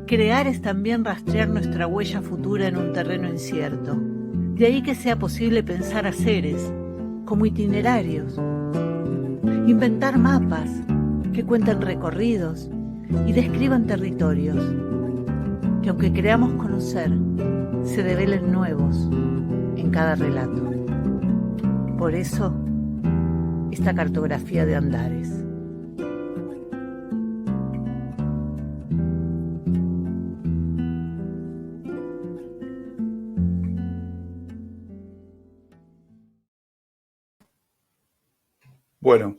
Crear es también rastrear nuestra huella futura en un terreno incierto. De ahí que sea posible pensar haceres, como itinerarios, inventar mapas que cuenten recorridos y describan territorios, que aunque creamos conocer, se develen nuevos en cada relato. Por eso, esta cartografía de andares. Bueno,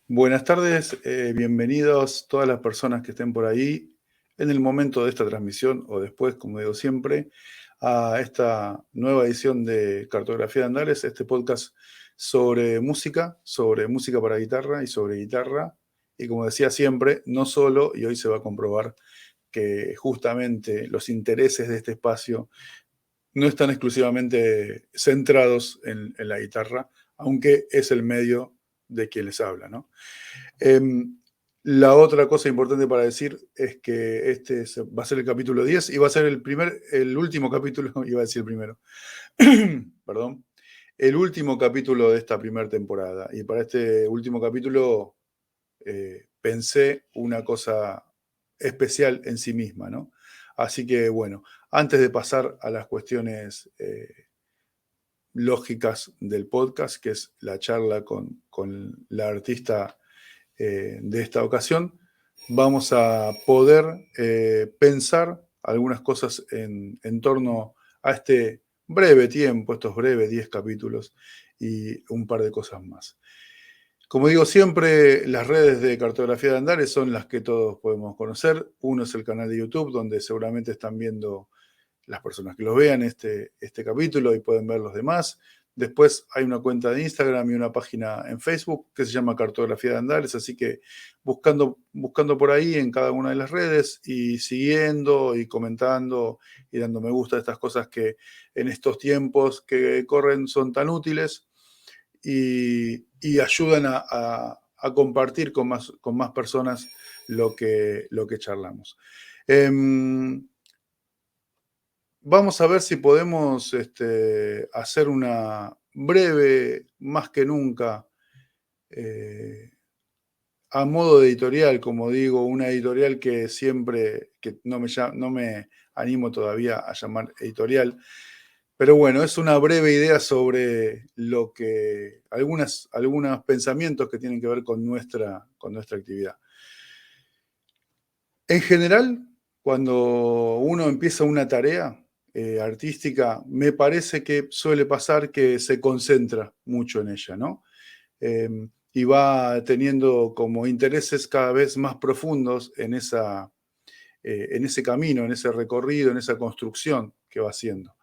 buenas tardes, bienvenidos todas las personas que estén por ahí en el momento de esta transmisión o después, como digo siempre, a esta nueva edición de Cartografía de Andares, este podcast sobre música para guitarra y sobre guitarra. Y como decía siempre, no solo, y hoy se va a comprobar que justamente los intereses de este espacio no están exclusivamente centrados en la guitarra, aunque es el medio de quien les habla, ¿no? La otra cosa importante para decir es que este va a ser el capítulo 10 y va a ser el último capítulo, iba a decir el primero, perdón, el último capítulo de esta primera temporada. Y para este último capítulo pensé una cosa especial en sí misma, ¿no? Así que, bueno, antes de pasar a las cuestiones lógicas del podcast, que es la charla con la artista de esta ocasión, vamos a poder pensar algunas cosas en torno a este breve tiempo, estos breves 10 capítulos y un par de cosas más. Como digo siempre, las redes de Cartografía de Andares son las que todos podemos conocer. Uno es el canal de YouTube, donde seguramente están viendo las personas que lo vean este capítulo y pueden ver los demás. Después hay una cuenta de Instagram y una página en Facebook que se llama Cartografía de Andares, así que buscando por ahí en cada una de las redes y siguiendo y comentando y dando me gusta a estas cosas que en estos tiempos que corren son tan útiles y ayudan a compartir con más personas lo que charlamos. Vamos a ver si podemos hacer una breve, más que nunca, a modo de editorial, como digo, una editorial que siempre, que no me animo todavía a llamar editorial, pero bueno, es una breve idea sobre algunos pensamientos que tienen que ver con nuestra actividad. En general, cuando uno empieza una tarea artística, me parece que suele pasar que se concentra mucho en ella, ¿no? Y va teniendo como intereses cada vez más profundos en ese camino, en ese recorrido, en esa construcción que va haciendo.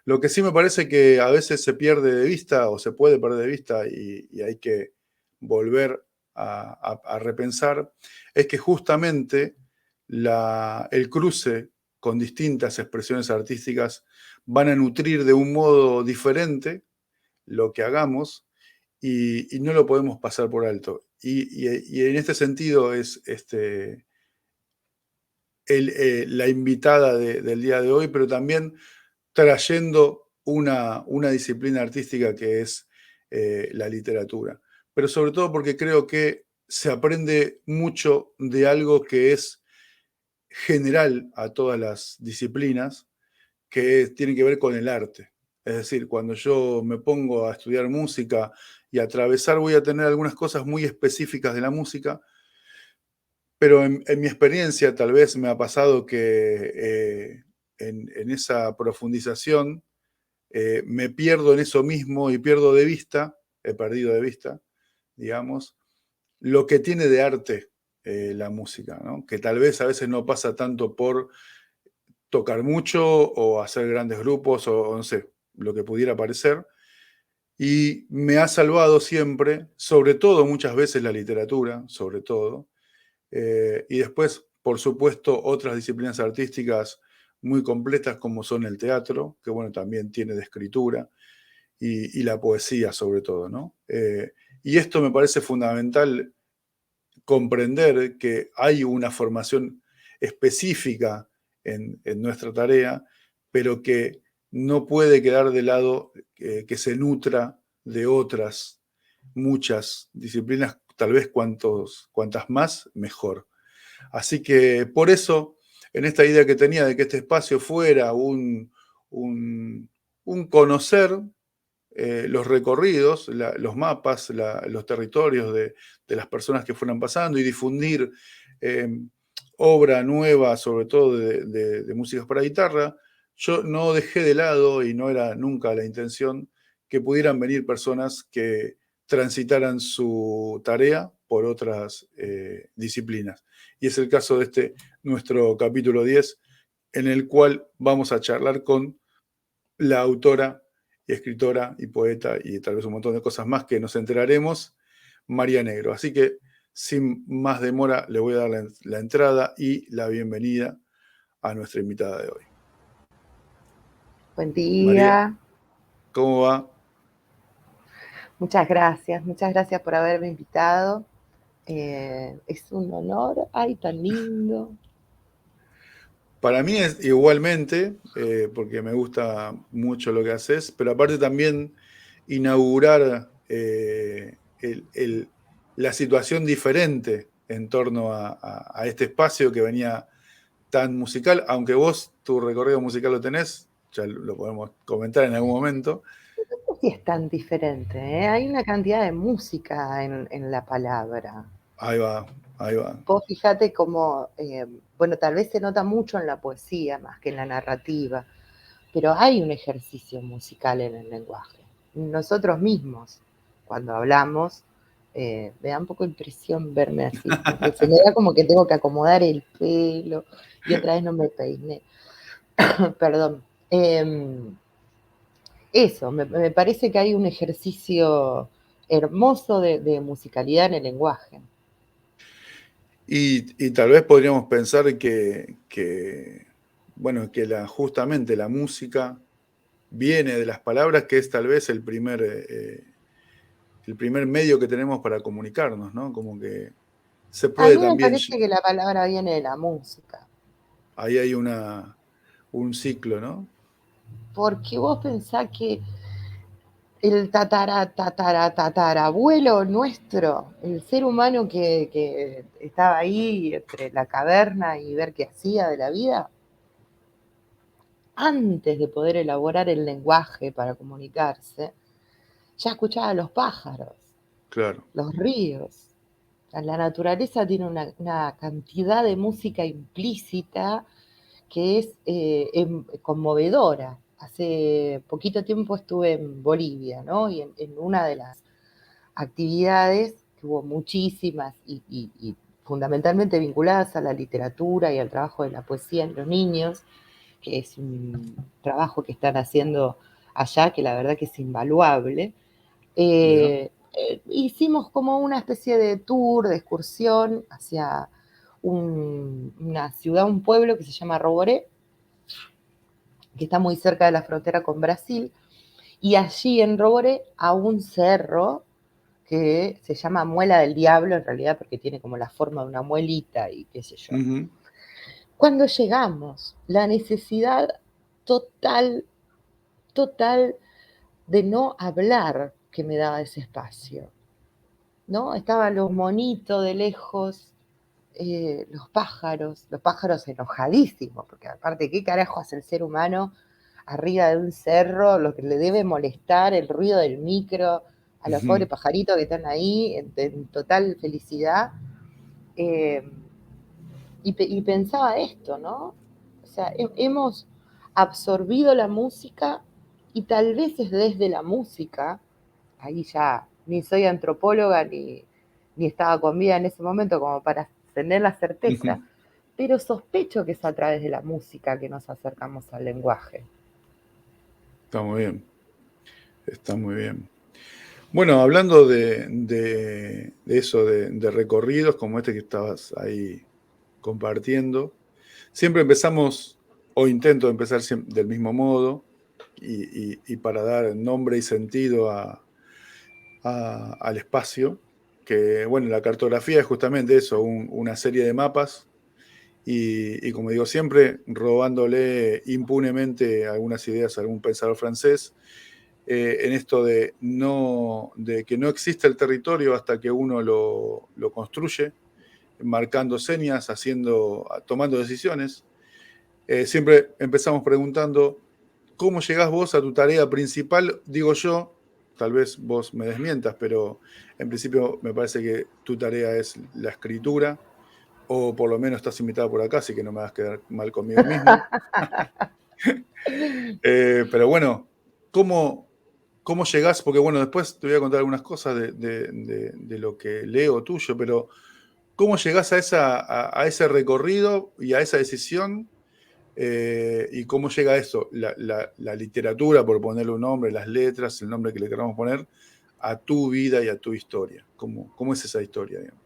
Lo que sí me parece que a veces se pierde de vista o se puede perder de vista y hay que volver a repensar, es que justamente el cruce con distintas expresiones artísticas van a nutrir de un modo diferente lo que hagamos y no lo podemos pasar por alto. Y en este sentido es la invitada del día de hoy, pero también trayendo una disciplina artística que es la literatura. Pero sobre todo porque creo que se aprende mucho de algo que es general a todas las disciplinas, que tiene que ver con el arte. Es decir, cuando yo me pongo a estudiar música y a atravesar, voy a tener algunas cosas muy específicas de la música, pero en mi experiencia tal vez me ha pasado que en esa profundización me pierdo en eso mismo y he perdido de vista, digamos, lo que tiene de arte la música, ¿no? Que tal vez a veces no pasa tanto por tocar mucho o hacer grandes grupos o no sé, lo que pudiera parecer. Y me ha salvado siempre, sobre todo muchas veces la literatura, sobre todo. Y después, por supuesto, otras disciplinas artísticas muy completas como son el teatro, que bueno, también tiene de escritura, y la poesía sobre todo, ¿no? Y esto me parece fundamental comprender que hay una formación específica en nuestra tarea, pero que no puede quedar de lado que se nutra de otras muchas disciplinas, tal vez cuantas más, mejor. Así que por eso, en esta idea que tenía de que este espacio fuera un conocer los recorridos, los mapas, los territorios de las personas que fueran pasando y difundir obra nueva, sobre todo de músicas para guitarra, yo no dejé de lado, y no era nunca la intención, que pudieran venir personas que transitaran su tarea por otras disciplinas. Y es el caso de nuestro capítulo 10, en el cual vamos a charlar con la autora y escritora y poeta y tal vez un montón de cosas más que nos enteraremos, María Negro. Así que sin más demora le voy a dar la entrada y la bienvenida a nuestra invitada de hoy. Buen día. María, ¿cómo va? Muchas gracias por haberme invitado. Es un honor, ay, tan lindo. Para mí es igualmente, porque me gusta mucho lo que haces, pero aparte también inaugurar la situación diferente en torno a este espacio que venía tan musical, aunque vos tu recorrido musical lo tenés, ya lo podemos comentar en algún momento. No sé si es tan diferente, ¿eh? Hay una cantidad de música en la palabra. Ahí va. Vos fíjate cómo, bueno, tal vez se nota mucho en la poesía más que en la narrativa, pero hay un ejercicio musical en el lenguaje. Nosotros mismos, cuando hablamos, Me da un poco de impresión verme así, porque se me da como que tengo que acomodar el pelo y otra vez no me peiné. Perdón. Eso, me parece que hay un ejercicio hermoso de musicalidad en el lenguaje. Y tal vez podríamos pensar bueno, que justamente la música viene de las palabras, que es tal vez el primer medio que tenemos para comunicarnos, ¿no? Como que se A puede mí me también, parece que la palabra viene de la música, ahí hay un ciclo, ¿no? porque vos pensás que el tatarabuelo nuestro, el ser humano que estaba ahí entre la caverna y ver qué hacía de la vida, antes de poder elaborar el lenguaje para comunicarse, ya escuchaba a los pájaros, Claro. los ríos. La naturaleza tiene una cantidad de música implícita que es conmovedora. Hace poquito tiempo estuve en Bolivia, ¿no? Y en una de las actividades, que hubo muchísimas y fundamentalmente vinculadas a la literatura y al trabajo de la poesía en los niños, que es un trabajo que están haciendo allá, que la verdad que es invaluable. Mira. Hicimos como una especie de tour, de excursión hacia una ciudad, un pueblo que se llama Roboré, que está muy cerca de la frontera con Brasil, y allí en Roboré a un cerro que se llama Muela del Diablo, en realidad porque tiene como la forma de una muelita y qué sé yo. Uh-huh. Cuando llegamos, la necesidad total, total de no hablar que me daba ese espacio, ¿no? Estaban los monitos de lejos, los pájaros enojadísimos, porque aparte, ¿qué carajo hace el ser humano arriba de un cerro? Lo que le debe molestar el ruido del micro a los pobres pajaritos que están ahí en total felicidad. Y pensaba esto, ¿no? O sea, hemos absorbido la música y tal vez es desde la música, ahí ya ni soy antropóloga ni estaba con vida en ese momento como para tener la certeza, Uh-huh. pero sospecho que es a través de la música que nos acercamos al lenguaje. Está muy bien, está muy bien. Bueno, hablando de eso, de recorridos como este que estabas ahí compartiendo, siempre empezamos, o intento empezar del mismo modo, y para dar nombre y sentido al espacio, que bueno, la cartografía es justamente eso, una serie de mapas, y como digo siempre, robándole impunemente algunas ideas a algún pensador francés, en esto de que no existe el territorio hasta que uno lo construye, marcando señas, tomando decisiones. Siempre empezamos preguntando, ¿cómo llegás vos a tu tarea principal? Digo yo, tal vez vos me desmientas, pero en principio me parece que tu tarea es la escritura, o por lo menos estás invitado por acá, así que no me vas a quedar mal conmigo mismo. Pero bueno, ¿cómo llegás? Porque bueno, después te voy a contar algunas cosas de lo que leo tuyo, pero ¿cómo llegás a ese recorrido y a esa decisión? ¿Y cómo llega eso? La literatura, por ponerle un nombre, las letras, el nombre que le queramos poner, a tu vida y a tu historia. ¿Cómo es esa historia, digamos?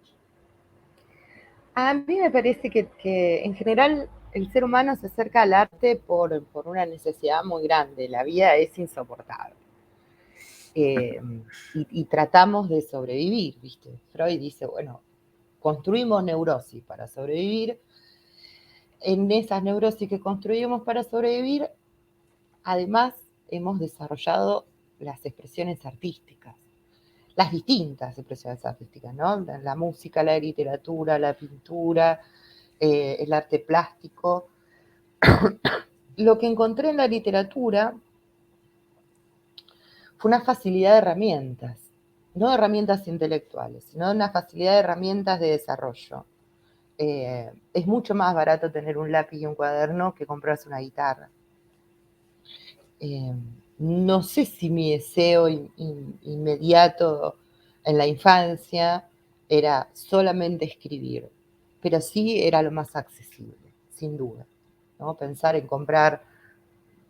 A mí me parece que en general el ser humano se acerca al arte por una necesidad muy grande. La vida es insoportable. Y tratamos de sobrevivir, ¿viste? Freud dice, bueno, construimos neurosis para sobrevivir. En esas neurosis que construimos para sobrevivir, además hemos desarrollado las expresiones artísticas, las distintas expresiones artísticas, ¿no? La música, la literatura, la pintura, el arte plástico. Lo que encontré en la literatura fue una facilidad de herramientas, no de herramientas intelectuales, sino de una facilidad de herramientas de desarrollo. Es mucho más barato tener un lápiz y un cuaderno que comprarse una guitarra. No sé si mi deseo inmediato en la infancia era solamente escribir, pero sí era lo más accesible, sin duda, ¿no? Pensar en comprar,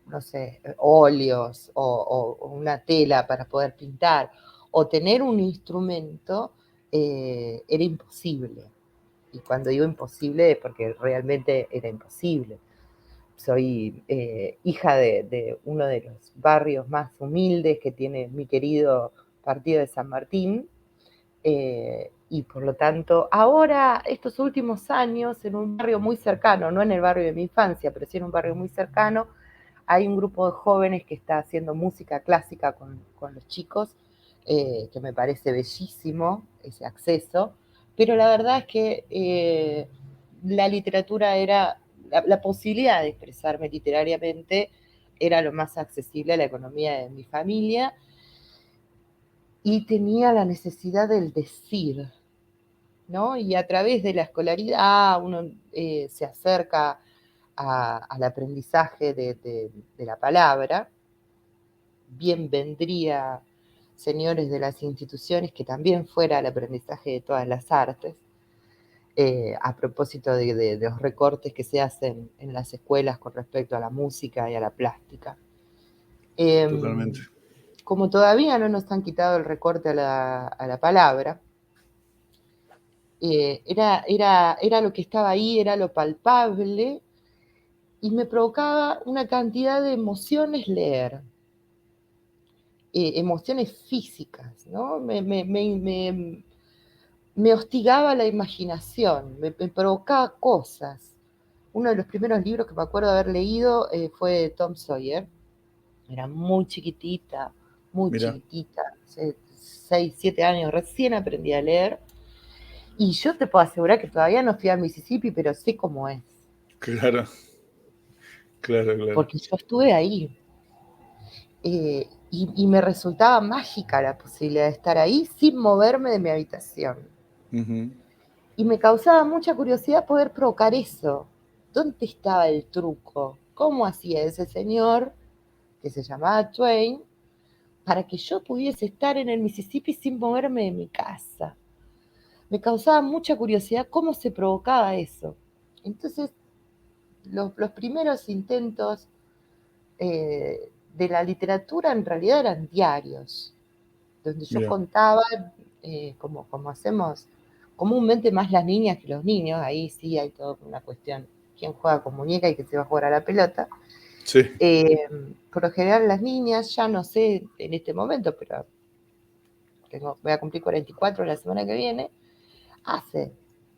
no sé, óleos o una tela para poder pintar, o tener un instrumento, era imposible. Y cuando digo imposible es porque realmente era imposible. Soy hija de uno de los barrios más humildes que tiene mi querido partido de San Martín, y por lo tanto, ahora, estos últimos años, en un barrio muy cercano, no en el barrio de mi infancia, pero sí en un barrio muy cercano, hay un grupo de jóvenes que está haciendo música clásica con los chicos, que me parece bellísimo ese acceso, pero la verdad es que la literatura era, la posibilidad de expresarme literariamente era lo más accesible a la economía de mi familia, y tenía la necesidad del decir, ¿no? Y a través de la escolaridad uno se acerca al aprendizaje de la palabra. Bien vendría, señores de las instituciones, que también fuera el aprendizaje de todas las artes, a propósito de los recortes que se hacen en las escuelas con respecto a la música y a la plástica. Totalmente. Como todavía no nos han quitado el recorte a la palabra, era lo que estaba ahí, era lo palpable, y me provocaba una cantidad de emociones leer, emociones físicas, ¿no? Me hostigaba la imaginación, me provocaba cosas. Uno de los primeros libros que me acuerdo de haber leído fue Tom Sawyer. Era muy chiquitita, Mira, 6, 7 años, recién aprendí a leer. Y yo te puedo asegurar que todavía no fui al Mississippi, pero sé cómo es. claro, claro. Porque yo estuve ahí. Y me resultaba mágica la posibilidad de estar ahí sin moverme de mi habitación. Ujú. Y me causaba mucha curiosidad poder provocar eso. ¿Dónde estaba el truco? ¿Cómo hacía ese señor, que se llamaba Twain, para que yo pudiese estar en el Mississippi sin moverme de mi casa? Me causaba mucha curiosidad cómo se provocaba eso. Entonces, los primeros intentos de la literatura en realidad eran diarios, donde yo Mira, contaba, como hacemos comúnmente más las niñas que los niños. Ahí sí hay toda una cuestión, quién juega con muñeca y quién se va a jugar a la pelota. sí, Por lo general las niñas, ya no sé en este momento, pero voy a cumplir 44 la semana que viene, hace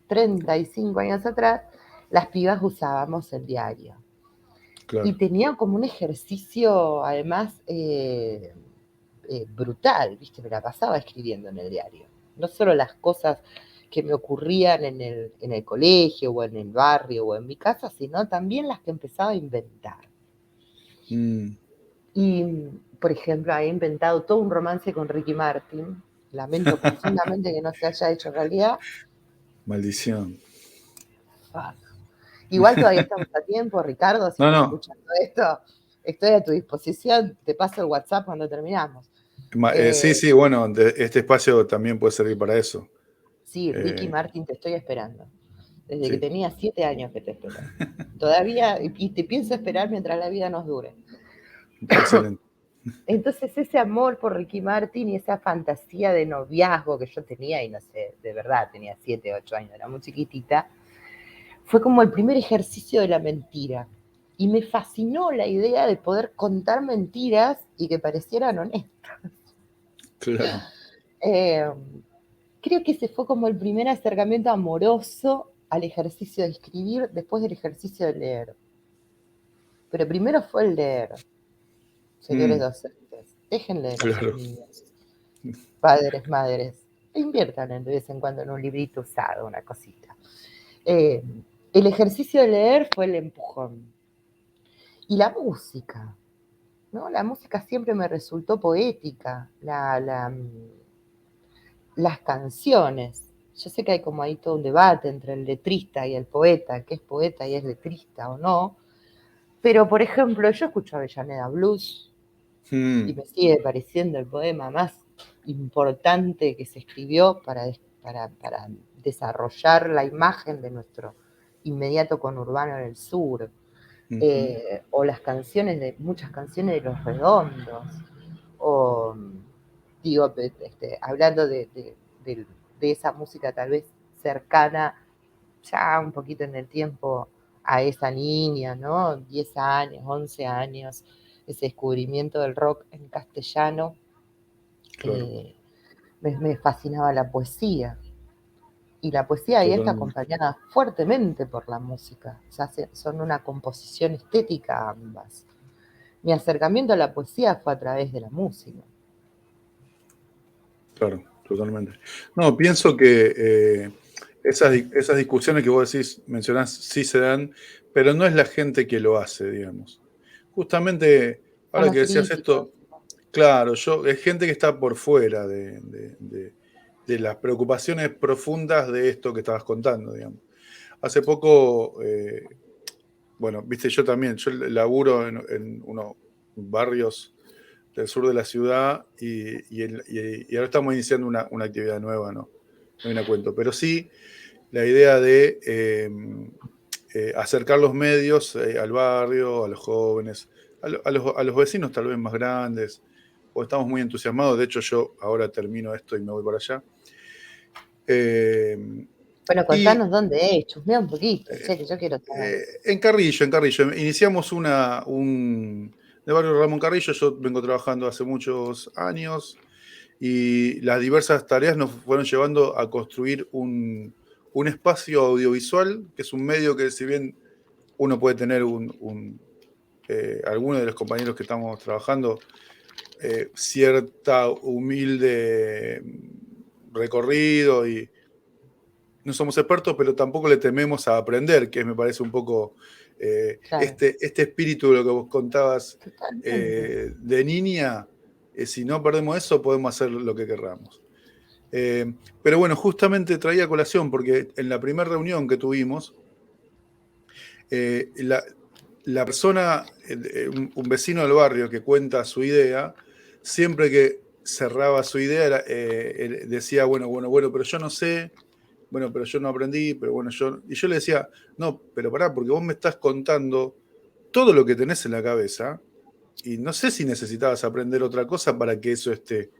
35 años atrás, las pibas usábamos el diario. Y claro. tenía como un ejercicio, además, brutal, ¿viste? Me la pasaba escribiendo en el diario. No solo las cosas que me ocurrían en el colegio o en el barrio o en mi casa, sino también las que empezaba a inventar. Mm, Y, por ejemplo, he inventado todo un romance con Ricky Martin. Lamento profundamente que no se haya hecho realidad. maldición. Fuck. Igual todavía estamos a tiempo, Ricardo, si No, estás no. escuchando esto, estoy a tu disposición. Te paso el WhatsApp cuando terminamos. Sí, bueno, este espacio también puede servir para eso. Sí, Ricky Eh, Martin, te estoy esperando. Desde que sí, tenía 7 años que te espero. Todavía, y te pienso esperar mientras la vida nos dure. excelente. Entonces ese amor por Ricky Martin y esa fantasía de noviazgo que yo tenía, y no sé, de verdad, tenía 7, 8 años, era muy chiquitita, fue como el primer ejercicio de la mentira. Y me fascinó la idea de poder contar mentiras y que parecieran honestas. Claro. Eh, Creo que ese fue como el primer acercamiento amoroso al ejercicio de escribir después del ejercicio de leer. Pero primero fue el leer, señores Mm, docentes. Dejen leer a sus claro. niños, padres, madres. Inviertan de vez en cuando en un librito usado, una cosita. Eh, el ejercicio de leer fue el empujón. Y la música, ¿no? La música siempre me resultó poética. Las canciones. Yo sé que hay como ahí todo un debate entre el letrista y el poeta, que es poeta y es letrista o no, pero por ejemplo, yo escucho Avellaneda Blues y Mm, me sigue pareciendo el poema más importante que se escribió para desarrollar la imagen de nuestro inmediato conurbano en el sur. O las canciones, muchas canciones de Los Redondos, o digo, hablando de esa música tal vez cercana ya un poquito en el tiempo a esa niña, ¿no? 10 años, 11 años, ese descubrimiento del rock en castellano. Claro. Me fascinaba la poesía. Y la poesía ahí está acompañada fuertemente por la música. O sea, son una composición estética ambas. Mi acercamiento a la poesía fue a través de la música. Claro, totalmente. No, pienso que esas discusiones que vos mencionás, sí se dan, pero no es la gente que lo hace, digamos. Justamente, ahora que decías esto, claro, es gente que está por fuera de las preocupaciones profundas de esto que estabas contando, digamos. Hace poco, bueno, viste, yo laburo en unos barrios del sur de la ciudad y ahora estamos iniciando una actividad nueva, ¿no? No hay una cuento, pero sí la idea de acercar los medios al barrio, a los jóvenes, a los vecinos tal vez más grandes, o estamos muy entusiasmados. De hecho, yo ahora termino esto y me voy para allá. Bueno, contanos dónde es, chusmea un poquito, que yo quiero saber. En Carrillo. Iniciamos de barrio Ramón Carrillo. Yo vengo trabajando hace muchos años y las diversas tareas nos fueron llevando a construir un espacio audiovisual, que es un medio que, si bien uno puede tener alguno de los compañeros que estamos trabajando, cierta humilde recorrido y no somos expertos, pero tampoco le tememos a aprender, que me parece un poco claro. este espíritu de lo que vos contabas de niña. Si no perdemos eso, podemos hacer lo que querramos. Pero bueno, justamente traía colación, porque en la primera reunión que tuvimos, la persona, un vecino del barrio que cuenta su idea, siempre que cerraba su idea, decía, bueno, pero yo no sé, bueno, pero yo no aprendí, pero bueno, y yo le decía, no, pero pará, porque vos me estás contando todo lo que tenés en la cabeza y no sé si necesitabas aprender otra cosa para que eso esté.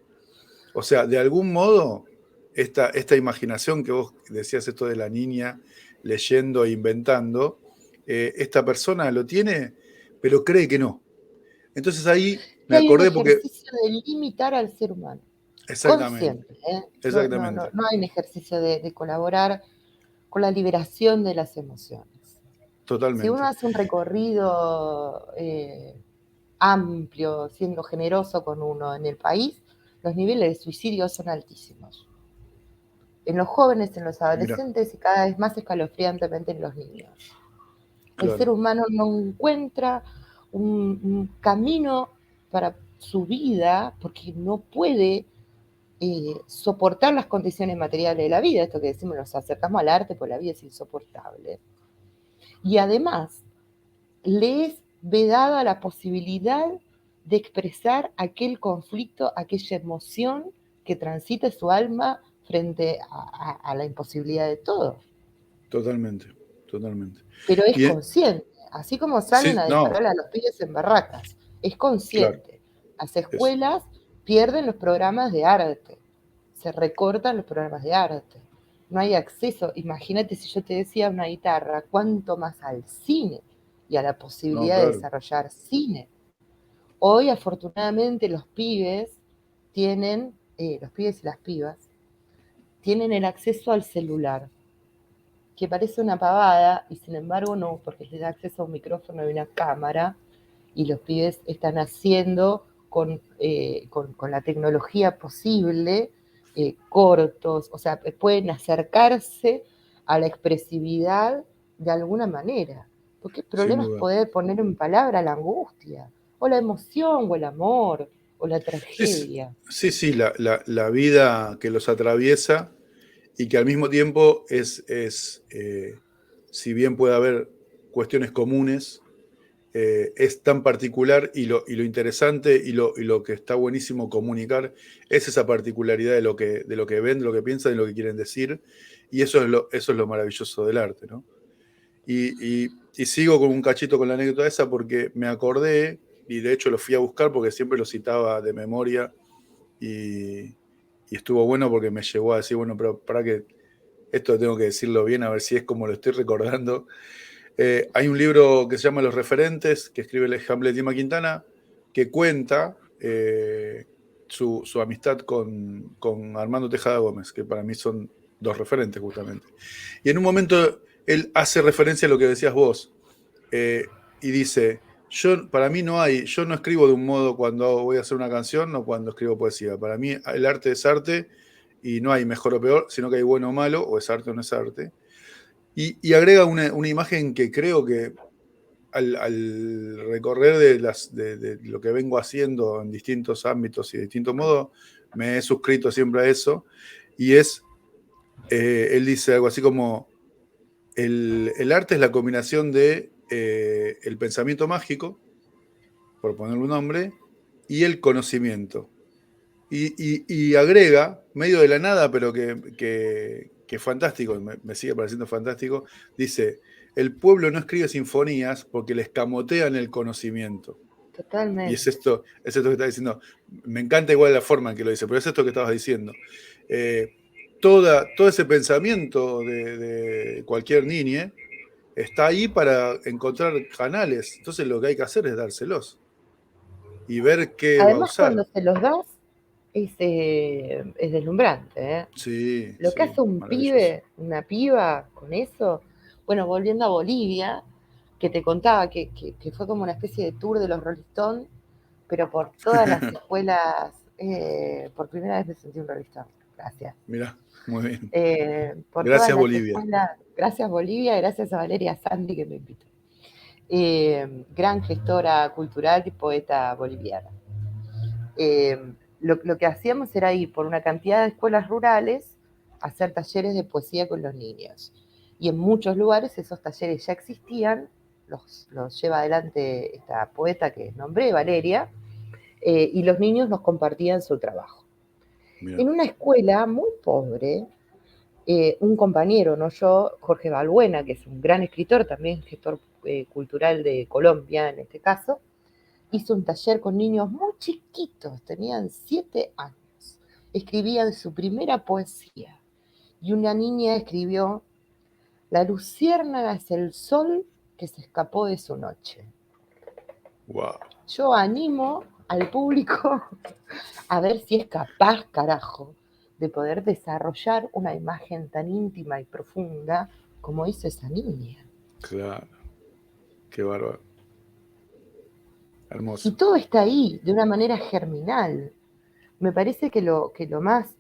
O sea, de algún modo, esta imaginación que vos decías, esto de la niña leyendo e inventando, esta persona lo tiene, pero cree que no. Entonces ahí me acordé porque... Hay un ejercicio de limitar al ser humano. Exactamente. Consciente, Exactamente. No hay un ejercicio de colaborar con la liberación de las emociones. Totalmente. Si uno hace un recorrido amplio, siendo generoso con uno en el país, los niveles de suicidio son altísimos. En los jóvenes, en los adolescentes y cada vez más escalofriantemente en los niños. Claro. El ser humano no encuentra un camino para su vida porque no puede soportar las condiciones materiales de la vida. Esto que decimos, nos acercamos al arte, pues la vida es insoportable. Y además, le es vedada la posibilidad de expresar aquel conflicto, aquella emoción que transita su alma frente a la imposibilidad de todo. Totalmente. Pero es consciente, así como salen a disparar a los pibes en barracas, es consciente. Claro. Las escuelas pierden los programas de arte, se recortan los programas de arte, no hay acceso. Imagínate si yo te decía una guitarra, cuánto más al cine y a la posibilidad de desarrollar cine. Hoy, afortunadamente, los pibes tienen, los pibes y las pibas, tienen el acceso al celular, que parece una pavada, y sin embargo no, porque les da acceso a un micrófono y una cámara, y los pibes están haciendo con la tecnología posible cortos, o sea, pueden acercarse a la expresividad de alguna manera. Porque el problema es poder poner en palabra la angustia, o la emoción, o el amor, o la tragedia. Sí, la vida que los atraviesa y que al mismo tiempo si bien puede haber cuestiones comunes, es tan particular y lo interesante y lo que está buenísimo comunicar es esa particularidad de lo que ven, de lo que piensan, de lo que quieren decir, y eso es lo maravilloso del arte, ¿no? Y sigo con un cachito con la anécdota esa porque me acordé, y de hecho lo fui a buscar porque siempre lo citaba de memoria, y estuvo bueno porque me llevó a decir, bueno, pero para que esto tengo que decirlo bien, a ver si es como lo estoy recordando. Hay un libro que se llama Los Referentes, que escribe el Hamlet Lima Quintana, que cuenta su amistad con Armando Tejada Gómez, que para mí son dos referentes justamente. Y en un momento él hace referencia a lo que decías vos, y dice, para mí yo no escribo de un modo cuando voy a hacer una canción o cuando escribo poesía. Para mí el arte es arte y no hay mejor o peor, sino que hay bueno o malo, o es arte o no es arte. Y agrega una imagen que creo que al recorrer de lo que vengo haciendo en distintos ámbitos y de distintos modos, me he suscrito siempre a eso, y él dice algo así como, el arte es la combinación de el pensamiento mágico, por ponerle un nombre, y el conocimiento. Y agrega, medio de la nada, pero que es fantástico, me sigue pareciendo fantástico, dice, el pueblo no escribe sinfonías porque les camotean el conocimiento. Y Totalmente. es esto que está diciendo. Me encanta igual la forma en que lo dice, pero es esto que estabas diciendo. Todo ese pensamiento de cualquier niña está ahí para encontrar canales. Entonces lo que hay que hacer es dárselos y ver qué va a Además, cuando usar. se los das, es deslumbrante, ¿eh? Sí, Lo que sí, hace un maravilloso. pibe, una piba con eso, bueno, volviendo a Bolivia, que te contaba que fue como una especie de tour de los Rolling Stones, pero por todas las escuelas, por primera vez me sentí un Rolling Stone, gracias. Mirá, muy bien. Por todas Gracias, las Bolivia. escuelas, gracias Bolivia, gracias a Valeria Sandy que me invitó. Gran gestora cultural y poeta boliviana. Lo que hacíamos era ir por una cantidad de escuelas rurales a hacer talleres de poesía con los niños. Y en muchos lugares esos talleres ya existían, los lleva adelante esta poeta que nombré, Valeria, y los niños nos compartían su trabajo. Mirá. En una escuela muy pobre, un compañero, no yo, Jorge Balbuena, que es un gran escritor, también gestor cultural de Colombia en este caso, hizo un taller con niños muy chiquitos, tenían 7 años. Escribían su primera poesía. Y una niña escribió, la luciérnaga es el sol que se escapó de su noche. Wow. Yo animo al público a ver si es capaz, carajo, de poder desarrollar una imagen tan íntima y profunda como hizo esa niña. Claro. Qué bárbaro. Y Hermoso. todo está ahí, de una manera germinal. Me parece que lo más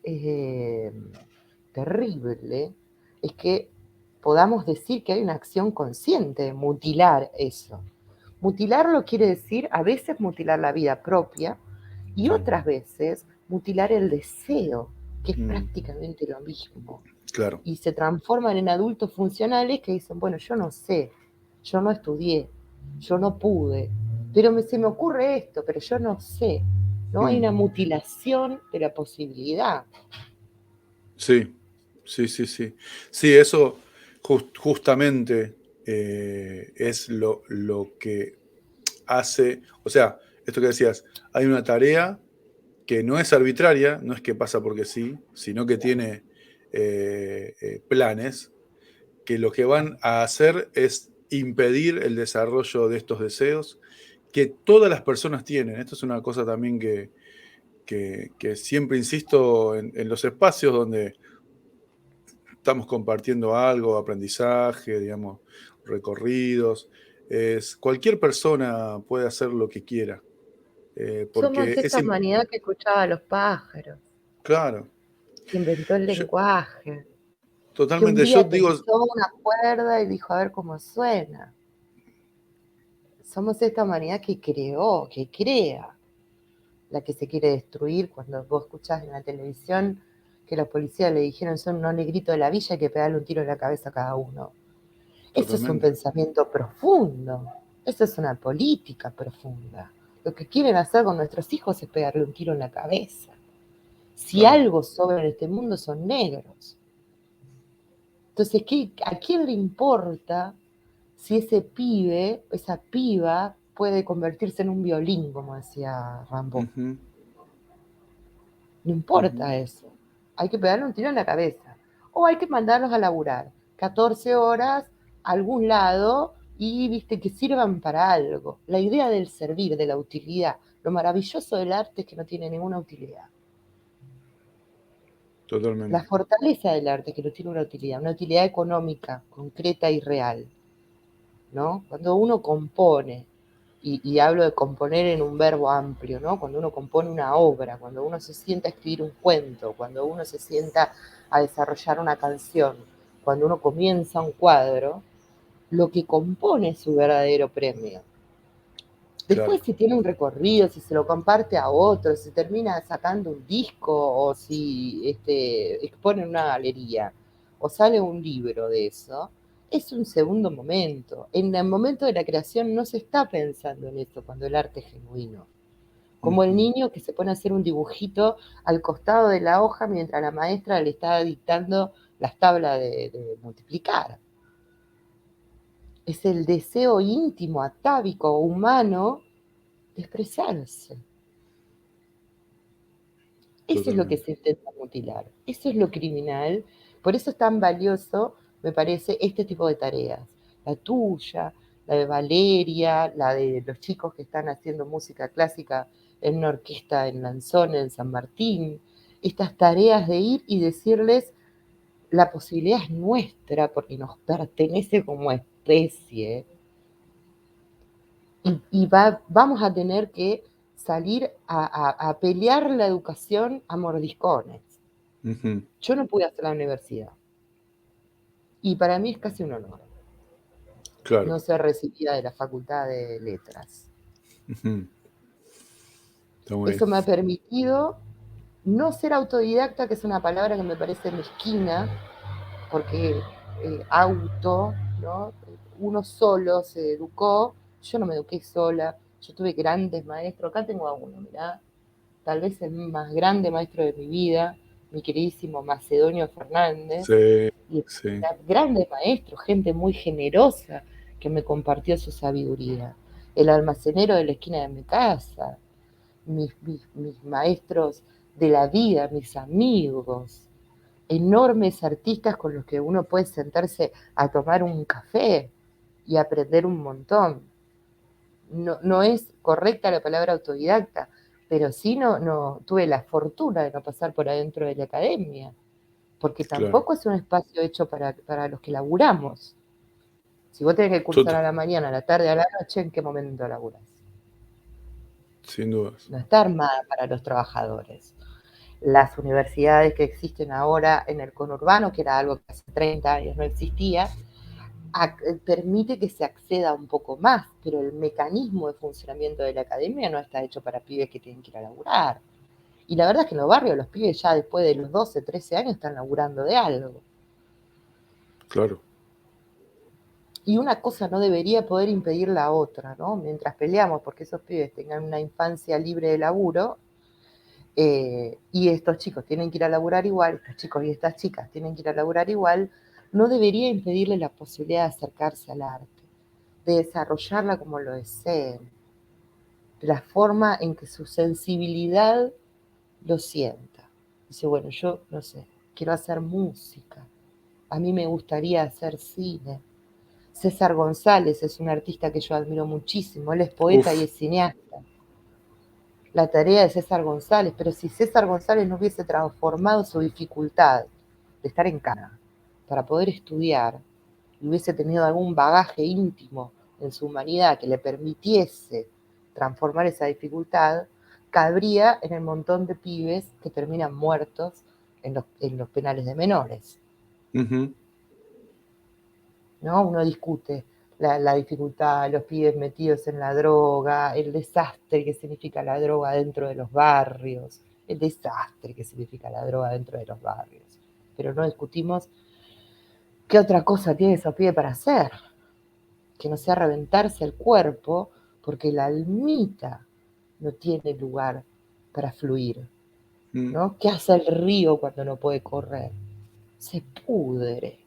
terrible es que podamos decir que hay una acción consciente de mutilar eso. Mutilarlo quiere decir a veces mutilar la vida propia y Sí. otras veces mutilar el deseo, que es prácticamente lo mismo. Claro. Y se transforman en adultos funcionales que dicen, bueno, yo no sé, yo no estudié, yo no pude, pero se me ocurre esto, pero yo no sé. ¿No? Hay una mutilación de la posibilidad. Sí, sí, sí, sí. Sí, eso justamente es lo que hace, o sea, esto que decías, hay una tarea que no es arbitraria, no es que pasa porque sí, sino que tiene planes, que lo que van a hacer es impedir el desarrollo de estos deseos que todas las personas tienen. Esto es una cosa también que siempre insisto en los espacios donde estamos compartiendo algo, aprendizaje, digamos, recorridos. Cualquier persona puede hacer lo que quiera, porque Somos esa humanidad que escuchaba a los pájaros, claro, que inventó el yo, lenguaje, que un totalmente, yo día digo, tensó una cuerda y dijo a ver cómo suena. Somos esta humanidad que creó, que crea, la que se quiere destruir cuando vos escuchás en la televisión que los policías le dijeron son unos negritos de la villa y que pegarle un tiro en la cabeza a cada uno. Eso es un totalmente, pensamiento profundo. Eso es una política profunda. Lo que quieren hacer con nuestros hijos es pegarle un tiro en la cabeza. Si Claro. algo sobra en este mundo son negros. Entonces, ¿a quién le importa si ese pibe, esa piba, puede convertirse en un violín, como decía Rambo? Ujú, No importa ujú. eso. Hay que pegarle un tiro en la cabeza. O hay que mandarlos a laburar 14 horas a algún lado y, viste, que sirvan para algo. La idea del servir, de la utilidad. Lo maravilloso del arte es que no tiene ninguna utilidad. La Totalmente. fortaleza del arte es que no tiene una utilidad económica, concreta y real, ¿no? Cuando uno compone, y hablo de componer en un verbo amplio, ¿no? Cuando uno compone una obra, cuando uno se sienta a escribir un cuento, cuando uno se sienta a desarrollar una canción, cuando uno comienza un cuadro, lo que compone es su verdadero premio. Después, Claro. si tiene un recorrido, si se lo comparte a otros, si termina sacando un disco o si expone en una galería o sale un libro de eso, es un segundo momento. En el momento de la creación no se está pensando en esto cuando el arte es genuino. Como el Ujú. niño que se pone a hacer un dibujito al costado de la hoja mientras la maestra le está dictando las tablas de multiplicar. Es el deseo íntimo, atávico, humano de expresarse. Eso es lo que Totalmente. se intenta mutilar, eso es lo criminal, por eso es tan valioso, me parece, este tipo de tareas. La tuya, la de Valeria, la de los chicos que están haciendo música clásica en una orquesta en Lanzón, en San Martín. Estas tareas de ir y decirles, la posibilidad es nuestra porque nos pertenece como especie vamos a tener que salir a pelear la educación a mordiscones. Ujú. Yo no pude hacer la universidad y para mí es casi un honor Claro. no ser recibida de la Facultad de Letras. Ujú. Está muy bien. Eso me ha permitido no ser autodidacta, que es una palabra que me parece mezquina, porque ¿no? Uno solo se educó, yo no me eduqué sola, yo tuve grandes maestros, acá tengo a uno, mirá, tal vez el más grande maestro de mi vida, mi queridísimo Macedonio Fernández, Sí, y sí. grandes maestros, gente muy generosa que me compartió su sabiduría. El almacenero de la esquina de mi casa, mis maestros de la vida, mis amigos, enormes artistas con los que uno puede sentarse a tomar un café y aprender un montón. No es correcta la palabra autodidacta, pero sí no tuve la fortuna de no pasar por adentro de la academia, porque Claro. tampoco es un espacio hecho para los que laburamos. Si vos tenés que cursar a Total. la mañana, a la tarde, a la noche, ¿en qué momento laburás? Sin dudas. No está armada para los trabajadores. Las universidades que existen ahora en el conurbano, que era algo que hace 30 años no existía, permite que se acceda un poco más, pero el mecanismo de funcionamiento de la academia no está hecho para pibes que tienen que ir a laburar. Y la verdad es que en los barrios los pibes ya después de los 12, 13 años están laburando de algo. Claro. Y una cosa no debería poder impedir la otra, ¿no? Mientras peleamos porque esos pibes tengan una infancia libre de laburo, y estos chicos tienen que ir a laburar igual, estos chicos y estas chicas tienen que ir a laburar igual, no debería impedirle la posibilidad de acercarse al arte, de desarrollarla como lo deseen, de la forma en que su sensibilidad lo sienta. Dice, bueno, yo no sé, quiero hacer música, a mí me gustaría hacer cine. César González es un artista que yo admiro muchísimo, él es poeta y Uf. es cineasta. La tarea de César González, pero si César González no hubiese transformado su dificultad de estar en cana para poder estudiar y hubiese tenido algún bagaje íntimo en su humanidad que le permitiese transformar esa dificultad, cabría en el montón de pibes que terminan muertos en los penales de menores. Ujú. ¿No? Uno discute la dificultad, los pibes metidos en la droga, el desastre que significa la droga dentro de los barrios, el desastre que significa la droga dentro de los barrios. Pero no discutimos qué otra cosa tiene esos pibes para hacer, que no sea reventarse el cuerpo, porque la almita no tiene lugar para fluir, ¿no? ¿Qué hace el río cuando no puede correr? Se pudre.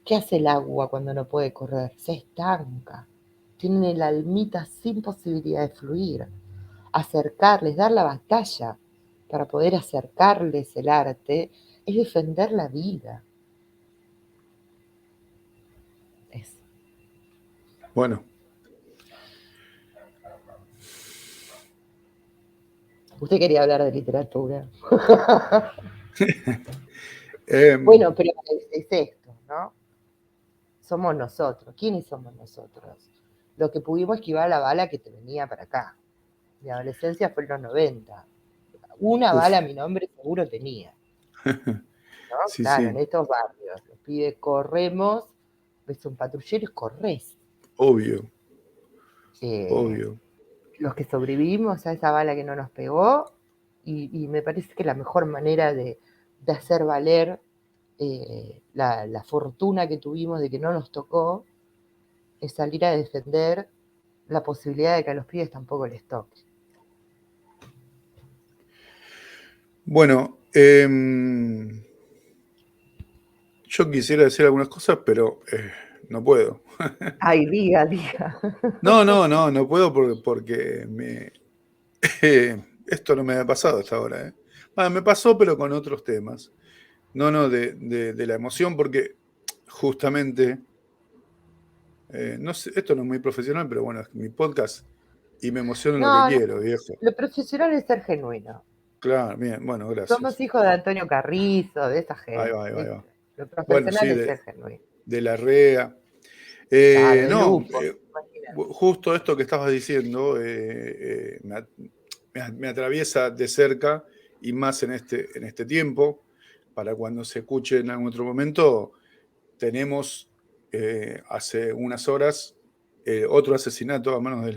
¿Qué hace el agua cuando no puede correr? Se estanca. Tienen el almita sin posibilidad de fluir. Acercarles, dar la batalla para poder acercarles el arte es defender la vida. Eso. Bueno. Usted quería hablar de literatura. Bueno, pero es esto, ¿no? Somos nosotros. ¿Quiénes somos nosotros? Los que pudimos esquivar la bala que te venía para acá. Mi adolescencia fue en los 90. Una bala a mi nombre seguro tenía. ¿No? Sí, claro, sí. en estos barrios. Los pibes corremos, ves un patrullero y corres. Obvio. Obvio. Los que sobrevivimos a esa bala que no nos pegó, y me parece que la mejor manera de hacer valer la fortuna que tuvimos de que no nos tocó es salir a defender la posibilidad de que a los pibes tampoco les toque. Bueno, yo quisiera decir algunas cosas, pero no puedo. Ay, diga. No puedo porque esto no me ha pasado hasta ahora. Bueno, me pasó, pero con otros temas. No, de la emoción, porque justamente, no sé, esto no es muy profesional, pero bueno, es mi podcast y me emociono lo que No, quiero, viejo. lo profesional es ser genuino. Claro, bien, bueno, gracias. Somos hijos de Antonio Carrizo, de esa gente. Ahí va. Lo profesional Bueno, sí, es ser genuino. de la REA. Claro, de No, lujo, justo esto que estabas diciendo me atraviesa de cerca y más en este tiempo. Para cuando se escuche en algún otro momento, tenemos hace unas horas otro asesinato a manos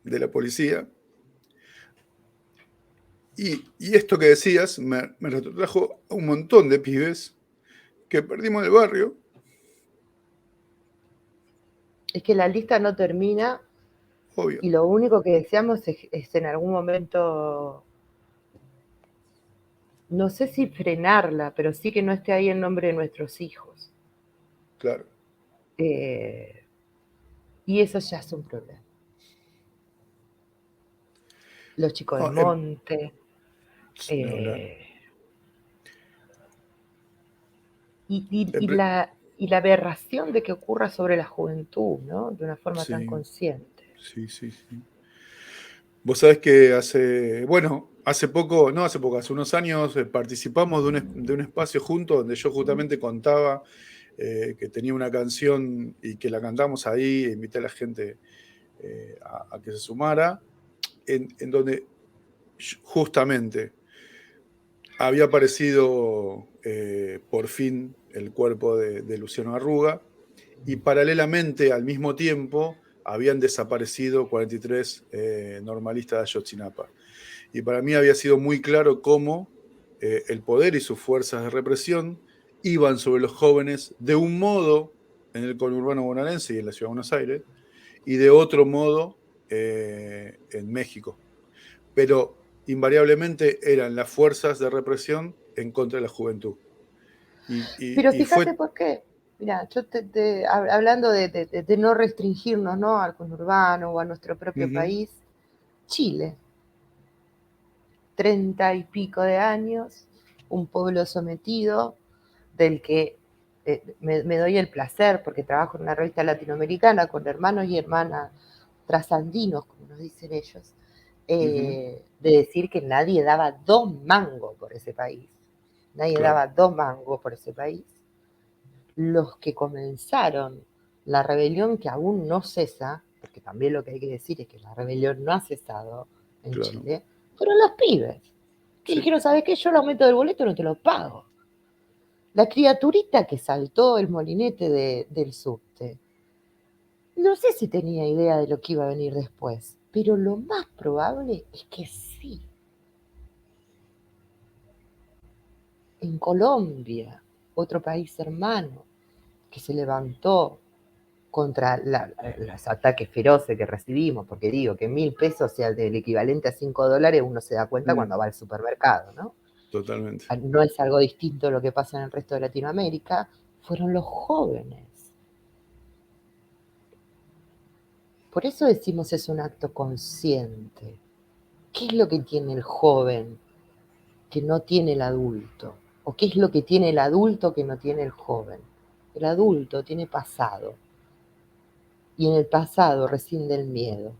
de la policía. Y esto que decías me retrotrajo a un montón de pibes que perdimos el barrio. Es que la lista no termina. Obvio. Y lo único que deseamos es en algún momento, no sé si frenarla, pero sí que no esté ahí en nombre de nuestros hijos. Claro. Y eso ya es un problema. Los chicos de monte. Y la aberración de que ocurra sobre la juventud, ¿no? De una forma tan consciente. Sí. Vos sabés que hace unos años participamos de un espacio juntos donde yo justamente contaba que tenía una canción y que la cantamos ahí, e invité a la gente a que se sumara, en donde justamente había aparecido por fin el cuerpo de Luciano Arruga, y paralelamente, al mismo tiempo, habían desaparecido 43 normalistas de Ayotzinapa. Y para mí había sido muy claro cómo el poder y sus fuerzas de represión iban sobre los jóvenes de un modo en el conurbano bonaerense y en la ciudad de Buenos Aires, y de otro modo en México. Pero invariablemente eran las fuerzas de represión en contra de la juventud. Pero fíjate por qué. Mira, yo hablando de no restringirnos, ¿no?, al conurbano o a nuestro propio país, Chile, 30 y pico de años, un pueblo sometido, del que me doy el placer, porque trabajo en una revista latinoamericana con hermanos y hermanas trasandinos, como nos dicen ellos, de decir que nadie daba 2 mangos por ese país. Nadie daba 2 mangos por ese país. Los que comenzaron la rebelión, que aún no cesa, porque también lo que hay que decir es que la rebelión no ha cesado en Chile, fueron los pibes. Que dijeron, ¿sabes qué? Yo el aumento del boleto no te lo pago. La criaturita que saltó el molinete del subte, no sé si tenía idea de lo que iba a venir después, pero lo más probable es que sí. En Colombia, otro país hermano que se levantó contra los ataques feroces que recibimos, porque digo que 1.000 pesos sea el equivalente a $5, uno se da cuenta cuando va al supermercado, ¿no? Totalmente. No es algo distinto a lo que pasa en el resto de Latinoamérica, fueron los jóvenes. Por eso decimos es un acto consciente. ¿Qué es lo que tiene el joven que no tiene el adulto? ¿O qué es lo que tiene el adulto que no tiene el joven? El adulto tiene pasado. Y en el pasado reside el miedo.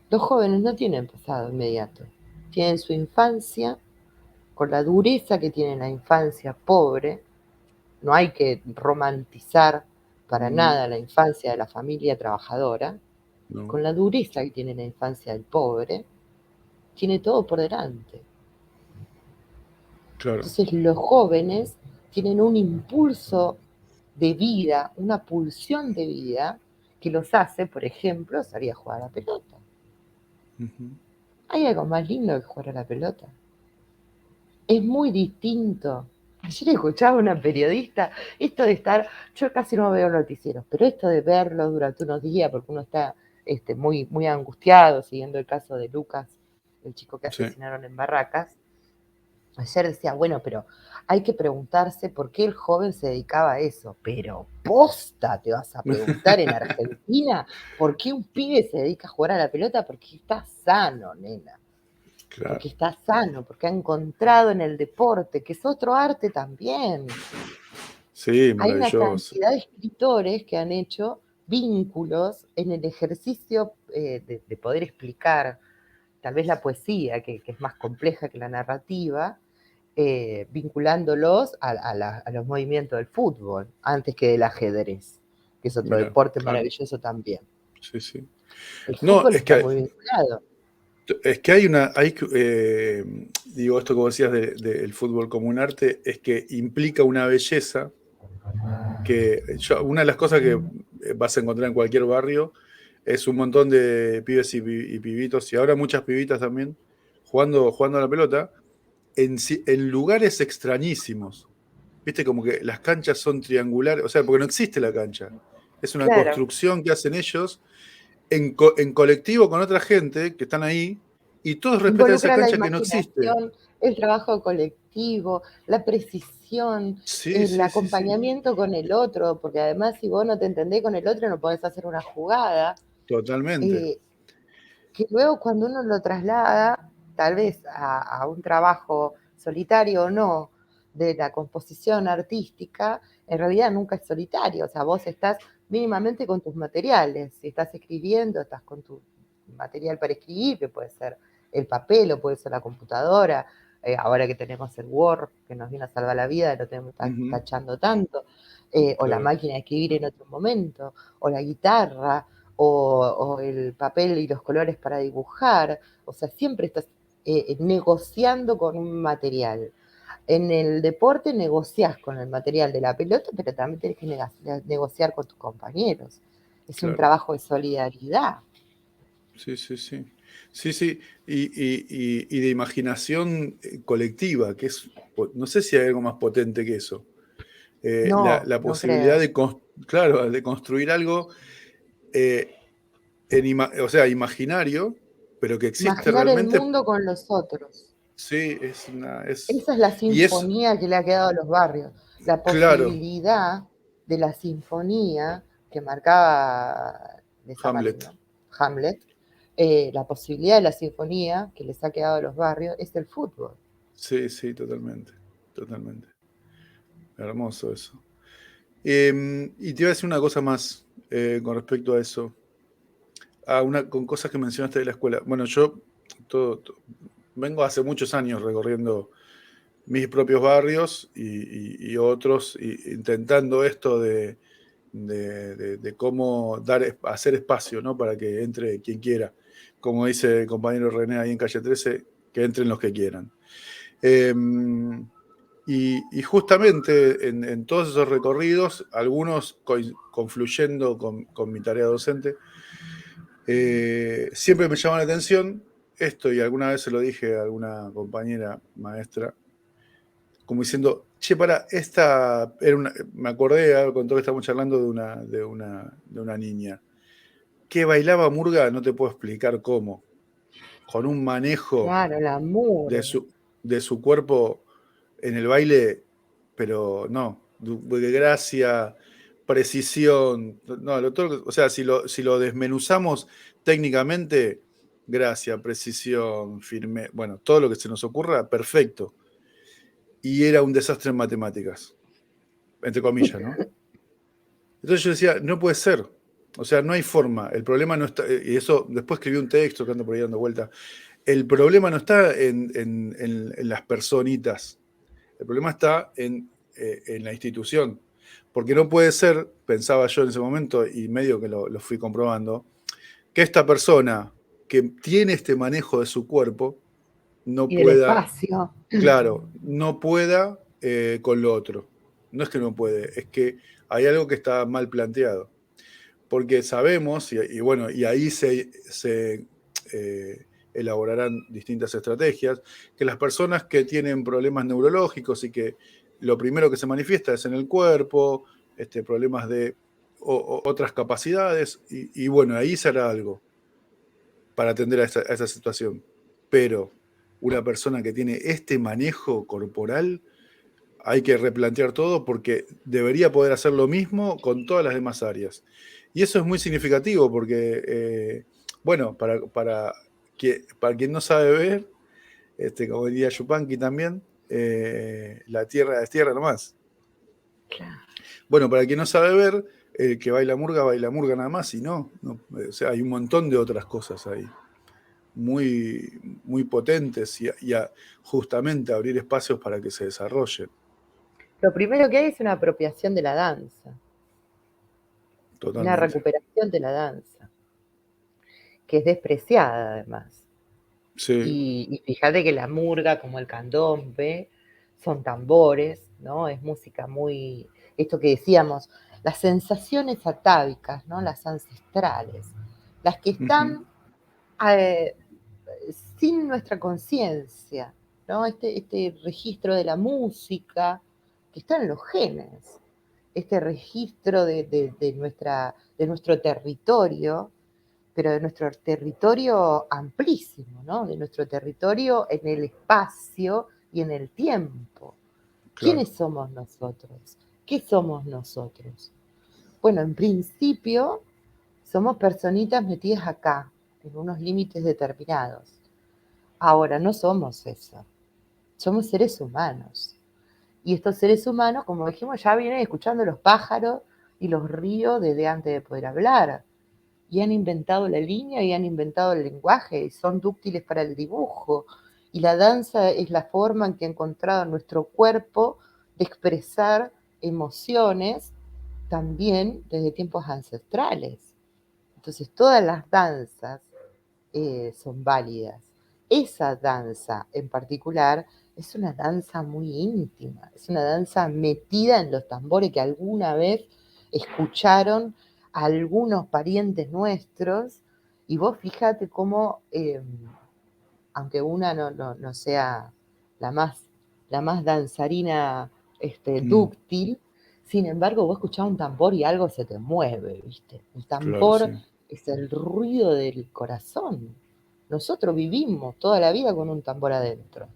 Los jóvenes no tienen pasado inmediato. Tienen su infancia con la dureza que tiene la infancia pobre. No hay que romantizar para nada la infancia de la familia trabajadora. No. Con la dureza que tiene la infancia del pobre, tiene todo por delante. Claro. Entonces los jóvenes tienen un impulso de vida, una pulsión de vida que los hace, por ejemplo, salir a jugar a la pelota. ¿Hay algo más lindo que jugar a la pelota? Es muy distinto. Ayer escuchaba a una periodista, esto de estar, yo casi no veo noticieros, pero esto de verlo durante unos días, porque uno está muy, muy angustiado, siguiendo el caso de Lucas, el chico que asesinaron en Barracas. Ayer decía, bueno, pero hay que preguntarse por qué el joven se dedicaba a eso. Pero posta te vas a preguntar en Argentina, ¿por qué un pibe se dedica a jugar a la pelota? Porque está sano, nena. Claro. Porque está sano, porque ha encontrado en el deporte, que es otro arte también. Sí, Hay una maravilloso. cantidad de escritores que han hecho vínculos en el ejercicio de poder explicar tal vez la poesía, que es más compleja que la narrativa, vinculándolos a los movimientos del fútbol, antes que del ajedrez, que es otro deporte maravilloso también. Sí, sí. El fútbol está muy vinculado. Es que digo, esto que vos decías del fútbol como un arte, es que implica una belleza que una de las cosas que vas a encontrar en cualquier barrio es un montón de pibes y pibitos, y ahora muchas pibitas también, jugando a la pelota, en lugares extrañísimos. Viste, como que las canchas son triangulares, o sea, porque no existe la cancha. Es una construcción que hacen ellos en colectivo con otra gente que están ahí, y todos respetan esa cancha que no existe. El trabajo colectivo, la precisión, el acompañamiento con el otro, porque además si vos no te entendés con el otro no podés hacer una jugada. Totalmente. Que luego cuando uno lo traslada, tal vez a un trabajo solitario o no, de la composición artística, en realidad nunca es solitario, o sea, vos estás mínimamente con tus materiales, si estás escribiendo, estás con tu material para escribir, que puede ser el papel o puede ser la computadora, ahora que tenemos el Word, que nos viene a salvar la vida, no tenemos que estar tachando tanto, o la máquina de escribir en otro momento, o la guitarra, o el papel y los colores para dibujar, o sea, siempre estás negociando con un material. En el deporte negociás con el material de la pelota, pero también tenés que negociar con tus compañeros. Es un trabajo de solidaridad. Sí, sí, sí. Sí, sí, y de imaginación colectiva, que es, no sé si hay algo más potente que eso. La posibilidad de construir algo, o sea, imaginario, pero que existe Imaginar realmente. El mundo con los otros. Sí, Esa es la sinfonía que le ha quedado a los barrios. La posibilidad de la sinfonía que marcaba de Hamlet, la posibilidad de la sinfonía que les ha quedado a los barrios es el fútbol. Sí, sí, totalmente, totalmente. Hermoso eso. Y te iba a decir una cosa más con respecto a eso. Con cosas que mencionaste de la escuela. Bueno, yo vengo hace muchos años recorriendo mis propios barrios y otros, intentando esto de cómo hacer espacio, ¿no? Para que entre quien quiera. Como dice el compañero René ahí en Calle 13, que entren los que quieran. Y justamente en todos esos recorridos, algunos confluyendo con mi tarea docente, siempre me llamó la atención esto, y alguna vez se lo dije a alguna compañera maestra, como diciendo, che, para, esta era me acordé, con todo que estamos charlando de una niña, que bailaba murga, no te puedo explicar cómo, con un manejo Claro, la de murga. de su cuerpo en el baile, pero no, de gracia, precisión, no, o sea, si lo desmenuzamos técnicamente, gracia, precisión, firme, bueno, todo lo que se nos ocurra, perfecto. Y era un desastre en matemáticas, entre comillas, ¿no? Entonces yo decía, no puede ser. O sea, no hay forma. El problema no está. Y eso, después escribí un texto que ando por ahí dando vuelta. El problema no está en las personitas. El problema está en la institución. Porque no puede ser, pensaba yo en ese momento, y medio que lo fui comprobando, que esta persona que tiene este manejo de su cuerpo no Y del pueda, espacio. claro, no pueda con lo otro. No es que no puede, es que hay algo que está mal planteado. Porque sabemos, y bueno, y ahí se elaborarán distintas estrategias, que las personas que tienen problemas neurológicos y que lo primero que se manifiesta es en el cuerpo, problemas de otras capacidades, y bueno, ahí se hará algo para atender a esa situación. Pero una persona que tiene este manejo corporal, hay que replantear todo porque debería poder hacer lo mismo con todas las demás áreas. Y eso es muy significativo porque, bueno, para quien no sabe ver, como diría Yupanqui también, la tierra es tierra nomás. Claro. Bueno, para quien no sabe ver, el que baila murga nada más, y no, o sea, hay un montón de otras cosas ahí, muy, muy potentes justamente abrir espacios para que se desarrollen. Lo primero que hay es una apropiación de la danza. Totalmente. Una recuperación de la danza, que es despreciada además. Sí. Y fíjate que la murga, como el candombe, son tambores, ¿no? Es música muy, esto que decíamos, las sensaciones atávicas, ¿no? Las ancestrales, las que están sin nuestra conciencia, ¿no? Este registro de la música que está en los genes, este registro de nuestro territorio, pero de nuestro territorio amplísimo, ¿no? De nuestro territorio en el espacio y en el tiempo. Claro. ¿Quiénes somos nosotros? ¿Qué somos nosotros? Bueno, en principio somos personitas metidas acá, en unos límites determinados. Ahora, no somos eso. Somos seres humanos. Y estos seres humanos, como dijimos, ya vienen escuchando los pájaros y los ríos desde antes de poder hablar. Y han inventado la línea y han inventado el lenguaje y son dúctiles para el dibujo. Y la danza es la forma en que ha encontrado nuestro cuerpo de expresar emociones también desde tiempos ancestrales. Entonces todas las danzas son válidas. Esa danza en particular es una danza muy íntima, es una danza metida en los tambores que alguna vez escucharon a algunos parientes nuestros, y vos fíjate cómo, aunque una no sea la más danzarina dúctil, sin embargo vos escuchás un tambor y algo se te mueve, ¿viste? El tambor, claro, sí. Es el ruido del corazón. Nosotros vivimos toda la vida con un tambor adentro,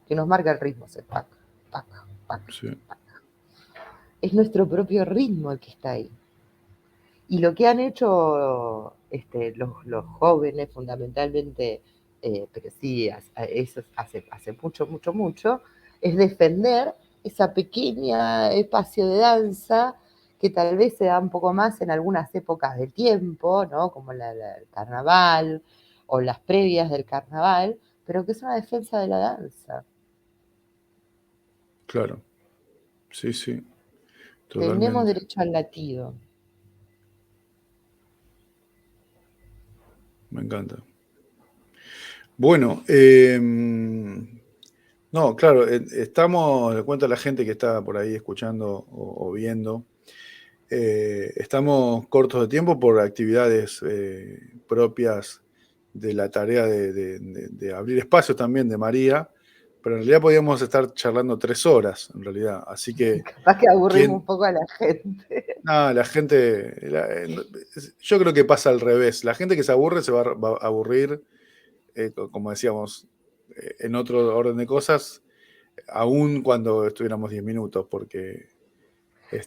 que nos marca el ritmo, se pac, pac, pac, Sí. pac. Es nuestro propio ritmo el que está ahí. Y lo que han hecho los jóvenes, fundamentalmente, pero sí, eso hace mucho, es defender esa pequeña espacio de danza que tal vez se da un poco más en algunas épocas del tiempo, ¿no? Como el carnaval o las previas del carnaval, pero que es una defensa de la danza. Claro. Sí, sí. Tenemos Totalmente. derecho al latido. Me encanta. Bueno, no, claro, estamos, le cuento a la gente que está por ahí escuchando o viendo, estamos cortos de tiempo por actividades propias de la tarea de abrir espacios también de María, pero en realidad podíamos estar charlando 3 horas, en realidad. Así que, Capaz que aburrimos un poco a la gente. no, la gente, yo creo que pasa al revés. La gente que se aburre se va a aburrir, como decíamos, en otro orden de cosas, aún cuando estuviéramos 10 minutos, porque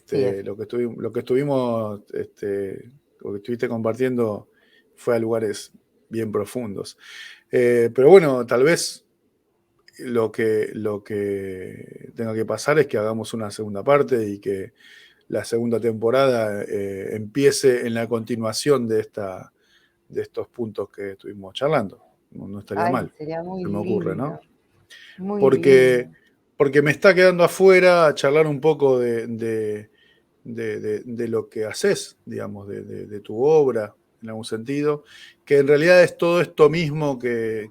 Sí, lo que estuvimos, lo que estuviste compartiendo fue a lugares bien profundos. Pero bueno, tal vez lo que tenga que pasar es que hagamos una segunda parte y que la segunda temporada empiece en la continuación de estos puntos que estuvimos charlando. No estaría ay, mal, sería muy se me ocurre, lindo, ¿no? muy Porque, lindo. porque me está quedando afuera charlar un poco de lo que haces, digamos, de tu obra, en algún sentido, que en realidad es todo esto mismo que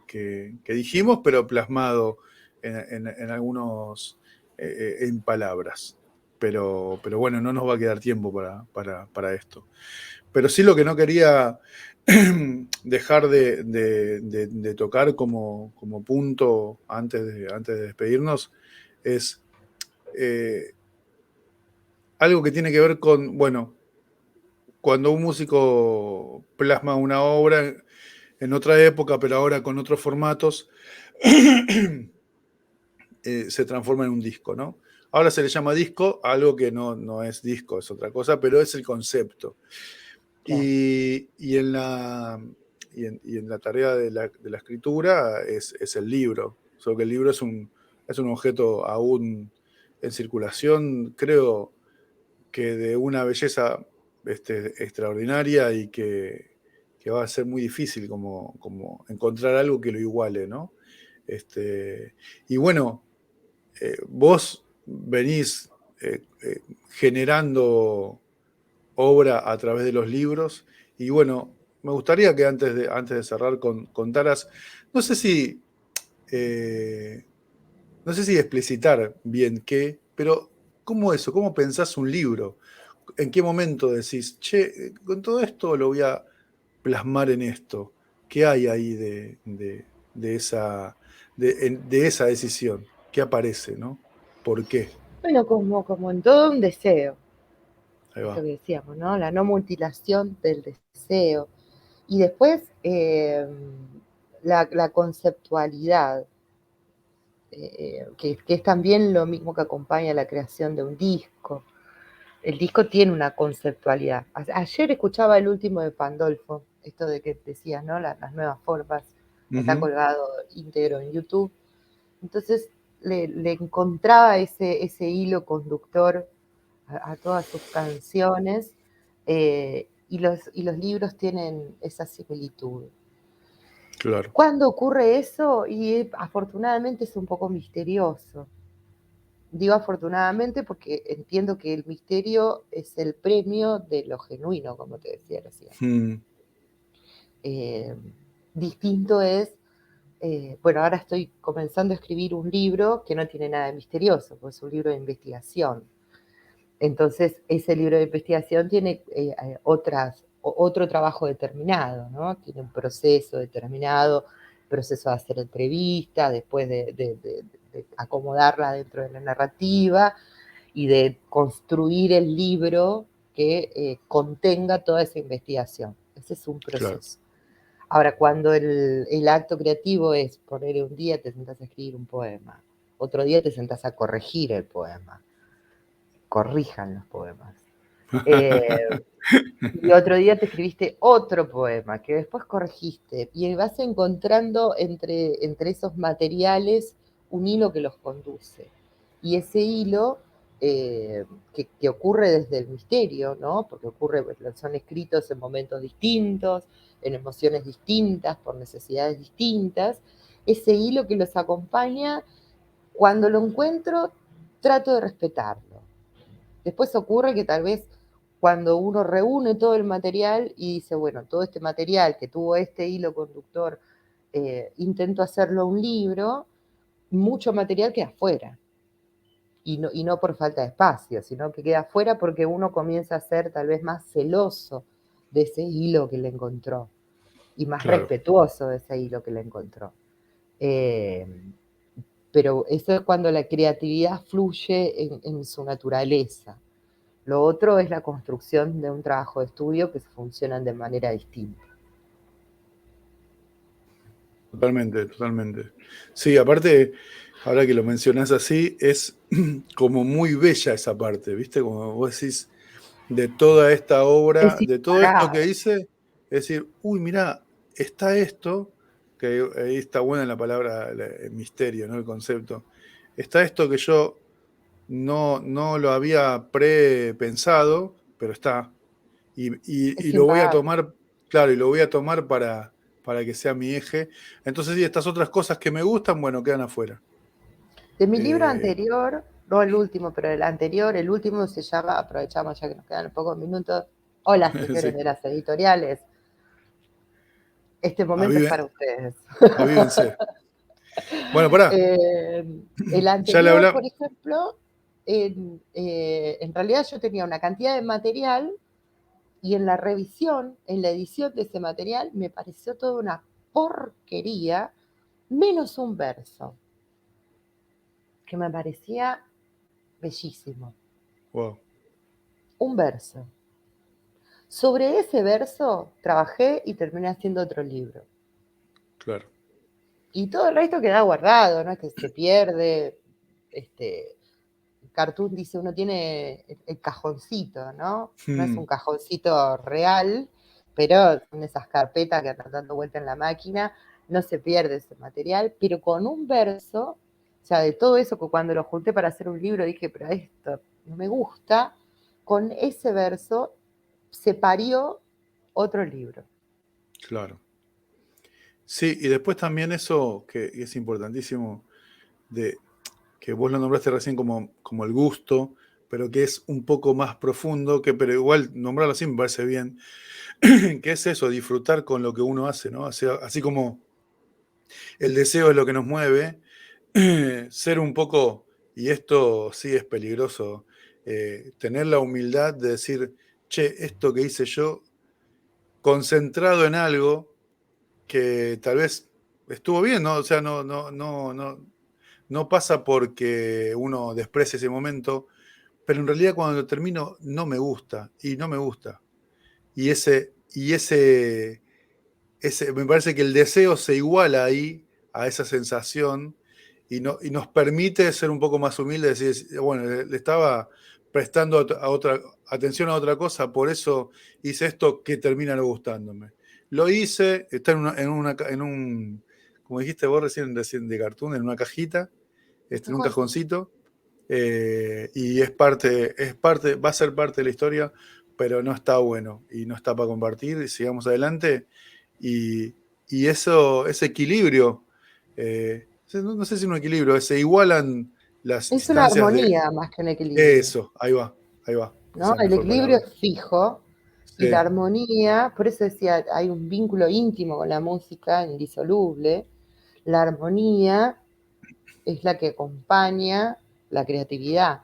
dijimos, pero plasmado en algunos, en palabras. Pero bueno, no nos va a quedar tiempo para esto. Pero sí lo que no quería dejar de tocar como punto antes de despedirnos es algo que tiene que ver con, bueno, cuando un músico plasma una obra en otra época, pero ahora con otros formatos, se transforma en un disco, ¿no? Ahora se le llama disco, algo que no es disco, es otra cosa, pero es el concepto. Claro. Y en la tarea de la escritura es el libro, solo que el libro es un objeto aún en circulación, creo que de una belleza extraordinaria y que va a ser muy difícil como encontrar algo que lo iguale, ¿no? Y bueno, vos venís generando obra a través de los libros y bueno, me gustaría que antes de cerrar contaras, no sé si eh, no sé si explicitar bien qué, pero ¿cómo eso? ¿Cómo pensás un libro? ¿En qué momento decís, che, con todo esto lo voy a plasmar en esto? ¿Qué hay ahí de esa decisión? ¿Qué aparece, no? ¿Por qué? Bueno, como en todo un deseo, Ahí esto va. que decíamos, ¿no? La no mutilación del deseo. Y después la conceptualidad, que es también lo mismo que acompaña la creación de un disco. El disco tiene una conceptualidad. Ayer escuchaba el último de Pandolfo, esto de que decías, ¿no? Las nuevas formas, está Ujú. colgado íntegro en YouTube. Entonces le encontraba ese hilo conductor a todas sus canciones, y los libros tienen esa similitud. Claro, ¿Cuándo ocurre eso? Y afortunadamente es un poco misterioso. Digo afortunadamente porque entiendo que el misterio es el premio de lo genuino, como te decía recién. mm, Eh, Distinto es, bueno, ahora estoy comenzando a escribir un libro que no tiene nada de misterioso, pues es un libro de investigación. Entonces, ese libro de investigación tiene otro trabajo determinado, ¿no? Tiene un proceso determinado, proceso de hacer entrevista, después de acomodarla dentro de la narrativa y de construir el libro que contenga toda esa investigación. Ese es un claro, proceso. Ahora, cuando el acto creativo es poner un día te sentás a escribir un poema, otro día te sentás a corregir el poema, corrijan los poemas. Eh, y otro día te escribiste otro poema que después corregiste y vas encontrando entre esos materiales un hilo que los conduce. Y ese hilo que ocurre desde el misterio, ¿no? Porque son escritos en momentos distintos, en emociones distintas, por necesidades distintas. Ese hilo que los acompaña, cuando lo encuentro, trato de respetarlo. Después ocurre que tal vez cuando uno reúne todo el material y dice, bueno, todo este material que tuvo este hilo conductor, intento hacerlo un libro, mucho material queda afuera. Y no por falta de espacio, sino que queda afuera porque uno comienza a ser tal vez más celoso de ese hilo que le encontró y más claro. respetuoso de ese hilo que le encontró. Eh, pero eso es cuando la creatividad fluye en su naturaleza. Lo otro es la construcción de un trabajo de estudio que funcionan de manera distinta. Totalmente, totalmente. Sí, aparte, ahora que lo mencionás así, es como muy bella esa parte, ¿viste? Como vos decís, de toda esta obra, Es de todo esto que imparable. hice, es decir, uy, mirá, está esto, que ahí está buena la palabra, el misterio, ¿no? El concepto. Está esto que yo no lo había prepensado, pero está. Y Es lo voy a impagable. tomar, claro, y lo voy a tomar para que sea mi eje. Entonces, sí, estas otras cosas que me gustan, bueno, quedan afuera. De mi libro Eh, anterior, no el último, pero el anterior, el último se llama, aprovechamos ya que nos quedan pocos minutos, hola señores sí, de las editoriales, este momento es para ustedes. avívense. Bueno, pará, Eh, el ya le anterior, por hablamos. ejemplo, en realidad yo tenía una cantidad de material y en la revisión, en la edición de ese material, me pareció toda una porquería, menos un verso, que me parecía bellísimo. Wow, Un verso. Sobre ese verso trabajé y terminé haciendo otro libro. claro. Y todo el resto queda guardado, no es que se pierde. Cartoon dice, uno tiene el cajoncito, ¿no? No es un Hmm, cajoncito real, pero son esas carpetas que andan dando vuelta en la máquina, no se pierde ese material, pero con un verso, o sea, de todo eso que cuando lo junté para hacer un libro dije, pero esto no me gusta, con ese verso se parió otro libro. claro. Sí, y después también eso que es importantísimo, de que vos lo nombraste recién como el gusto, pero que es un poco más profundo, pero igual nombrarlo así me parece bien, que es eso, disfrutar con lo que uno hace, ¿no? O sea, así como el deseo es lo que nos mueve, ser un poco, y esto sí es peligroso, tener la humildad de decir, che, esto que hice yo, concentrado en algo que tal vez estuvo bien, ¿no? O sea, no pasa porque uno desprecie ese momento, pero en realidad cuando lo termino no me gusta, y no me gusta. Y me parece que el deseo se iguala ahí a esa sensación y nos permite ser un poco más humildes, decir, bueno, le estaba prestando atención a otra cosa, por eso hice esto que termina no gustándome. Lo hice, está como dijiste vos recién de cartoon, en una cajita, en un cajoncito, y va a ser parte de la historia, pero no está bueno y no está para compartir, y sigamos adelante. Y, y eso, ese equilibrio, no sé si un equilibrio, se igualan las Es una instancias de armonía más que un equilibrio, eso, ahí va, esa ¿no? es la El mejor equilibrio palabra. es fijo y la Sí, armonía, por eso decía, hay un vínculo íntimo con la música, indisoluble. La armonía es la que acompaña la creatividad.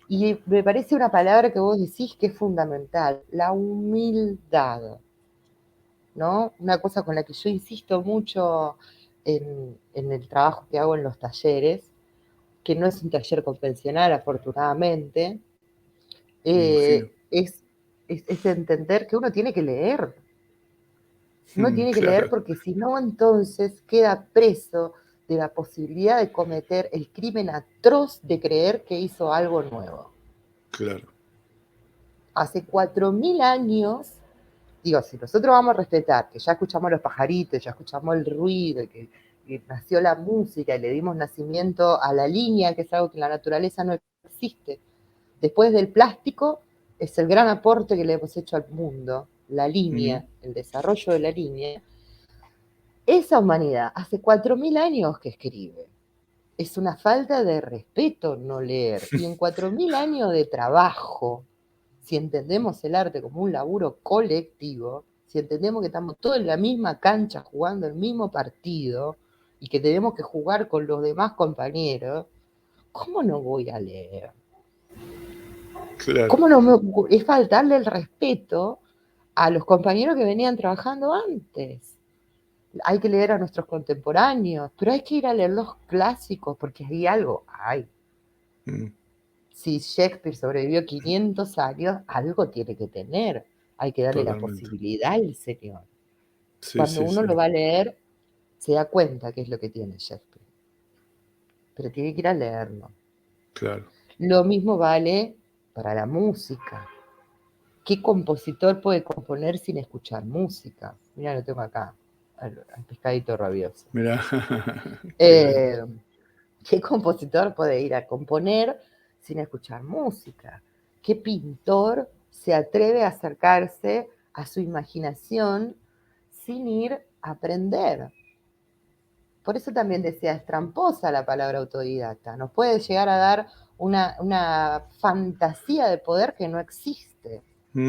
Y me parece una palabra que vos decís que es fundamental, la humildad, ¿no? Una cosa con la que yo insisto mucho en el trabajo que hago en los talleres, que no es un taller convencional, afortunadamente, me imagino. es entender que uno tiene que leer. Uno tiene que leer Claro, porque si no, entonces queda preso de la posibilidad de cometer el crimen atroz de creer que hizo algo nuevo. claro. Hace 4.000 años, digo, si nosotros vamos a respetar, que ya escuchamos los pajaritos, ya escuchamos el ruido, que nació la música y le dimos nacimiento a la línea, que es algo que en la naturaleza no existe. Después del plástico, es el gran aporte que le hemos hecho al mundo, la Mm, línea, el desarrollo de la línea. Esa humanidad hace 4.000 años que escribe. Es una falta de respeto no leer. Y en 4.000 años de trabajo, si entendemos el arte como un laburo colectivo, si entendemos que estamos todos en la misma cancha jugando el mismo partido y que tenemos que jugar con los demás compañeros, ¿cómo no voy a leer? claro, ¿Cómo no me, es faltarle el respeto a los compañeros que venían trabajando antes? hay que leer a nuestros contemporáneos, pero hay que ir a leer los clásicos, porque hay algo, si Shakespeare sobrevivió 500 años, algo tiene que tener, hay que darle la posibilidad al señor. Sí, Cuando sí, uno sí. lo va a leer, se da cuenta qué es lo que tiene Shakespeare, pero tiene que ir a leerlo. Claro. Lo mismo vale para la música. ¿Qué compositor puede componer sin escuchar música? Mira, lo tengo acá, al pescadito rabioso. Mirá. ¿Qué compositor puede ir a componer sin escuchar música? ¿Qué pintor se atreve a acercarse a su imaginación sin ir a aprender? Por eso también decía, es tramposa la palabra autodidacta. Nos puede llegar a dar una fantasía de poder que no existe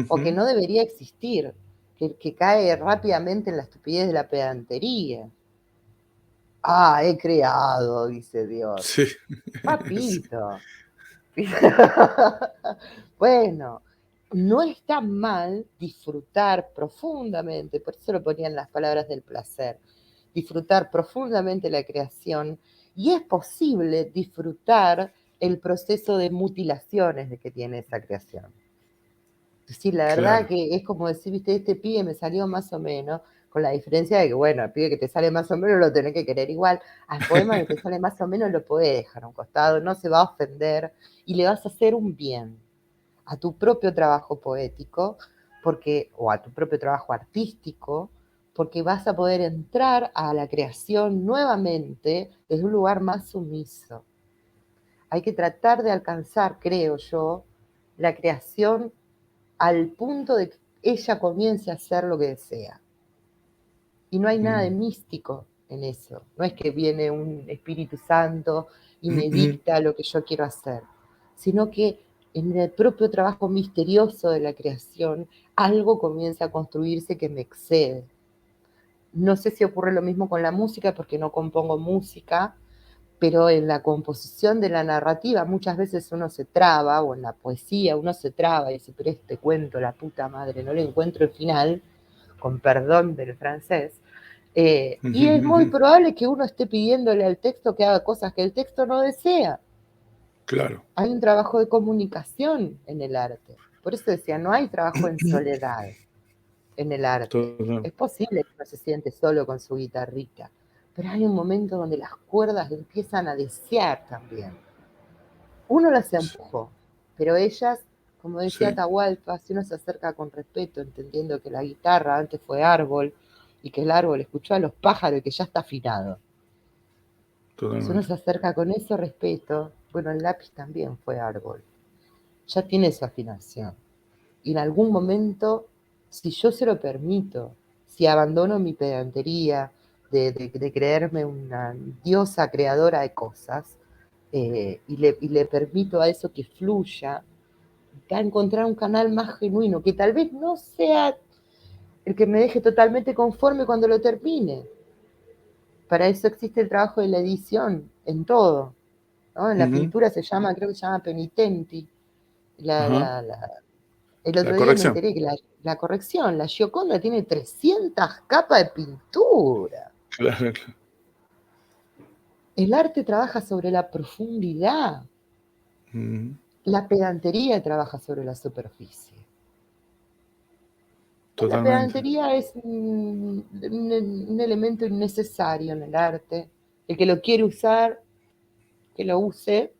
o que no debería existir, que cae rápidamente en la estupidez de la pedantería. He creado, dice Dios. Sí. Papito. Sí. Bueno, no está mal disfrutar profundamente, por eso lo ponían las palabras del placer, disfrutar profundamente la creación, y es posible disfrutar el proceso de mutilaciones de que tiene esa creación. Sí, la verdad que es como decir, viste, este pibe me salió más o menos, con la diferencia de que, bueno, al pibe que te sale más o menos lo tenés que querer igual, al poema que te sale más o menos lo podés dejar a un costado, no se va a ofender y le vas a hacer un bien a tu propio trabajo poético, o a tu propio trabajo artístico, porque vas a poder entrar a la creación nuevamente desde un lugar más sumiso. Hay que tratar de alcanzar, creo yo, la creación al punto de que ella comience a hacer lo que desea. Y no hay nada de místico en eso. No es que viene un Espíritu Santo y me dicta lo que yo quiero hacer, sino que en el propio trabajo misterioso de la creación, algo comienza a construirse que me excede. No sé si ocurre lo mismo con la música, porque no compongo música, pero en la composición de la narrativa muchas veces uno se traba, o en la poesía uno se traba y dice, pero este cuento, la puta madre, no le encuentro el final, con perdón del francés, y es muy probable que uno esté pidiéndole al texto que haga cosas que el texto no desea. Claro. Hay un trabajo de comunicación en el arte. Por eso decía, no hay trabajo en soledad en el arte. Es posible que uno se siente solo con su guitarrita, pero hay un momento donde las cuerdas empiezan a desear también. Uno las empujó, pero ellas, como decía Atahualpa, si uno se acerca con respeto, entendiendo que la guitarra antes fue árbol y que el árbol escuchó a los pájaros y que ya está afinado. Si uno se acerca con ese respeto, bueno, el lápiz también fue árbol, ya tiene su afinación. Y en algún momento, si yo se lo permito, si abandono mi pedantería de creerme una diosa creadora de cosas, y le permito a eso que fluya, va a encontrar un canal más genuino, que tal vez no sea el que me deje totalmente conforme cuando lo termine. Para eso existe el trabajo de la edición, en todo, ¿no? En la pintura creo que se llama penitenti. El otro día me enteré que la corrección, la Gioconda tiene 300 capas de pintura. Claro. El arte trabaja sobre la profundidad. La pedantería trabaja sobre la superficie. Totalmente. La pedantería es un elemento innecesario en el arte. El que lo quiere usar, que lo use.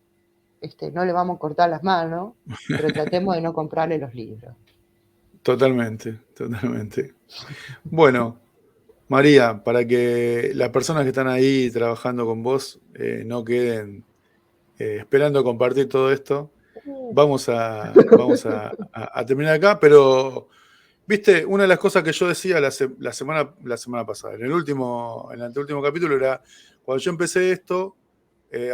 No le vamos a cortar las manos, pero tratemos de no comprarle los libros. Totalmente. Bueno, María, para que las personas que están ahí trabajando con vos no queden esperando compartir todo esto, vamos a terminar acá, pero viste, una de las cosas que yo decía la semana pasada, en el anteúltimo capítulo, era cuando yo empecé esto,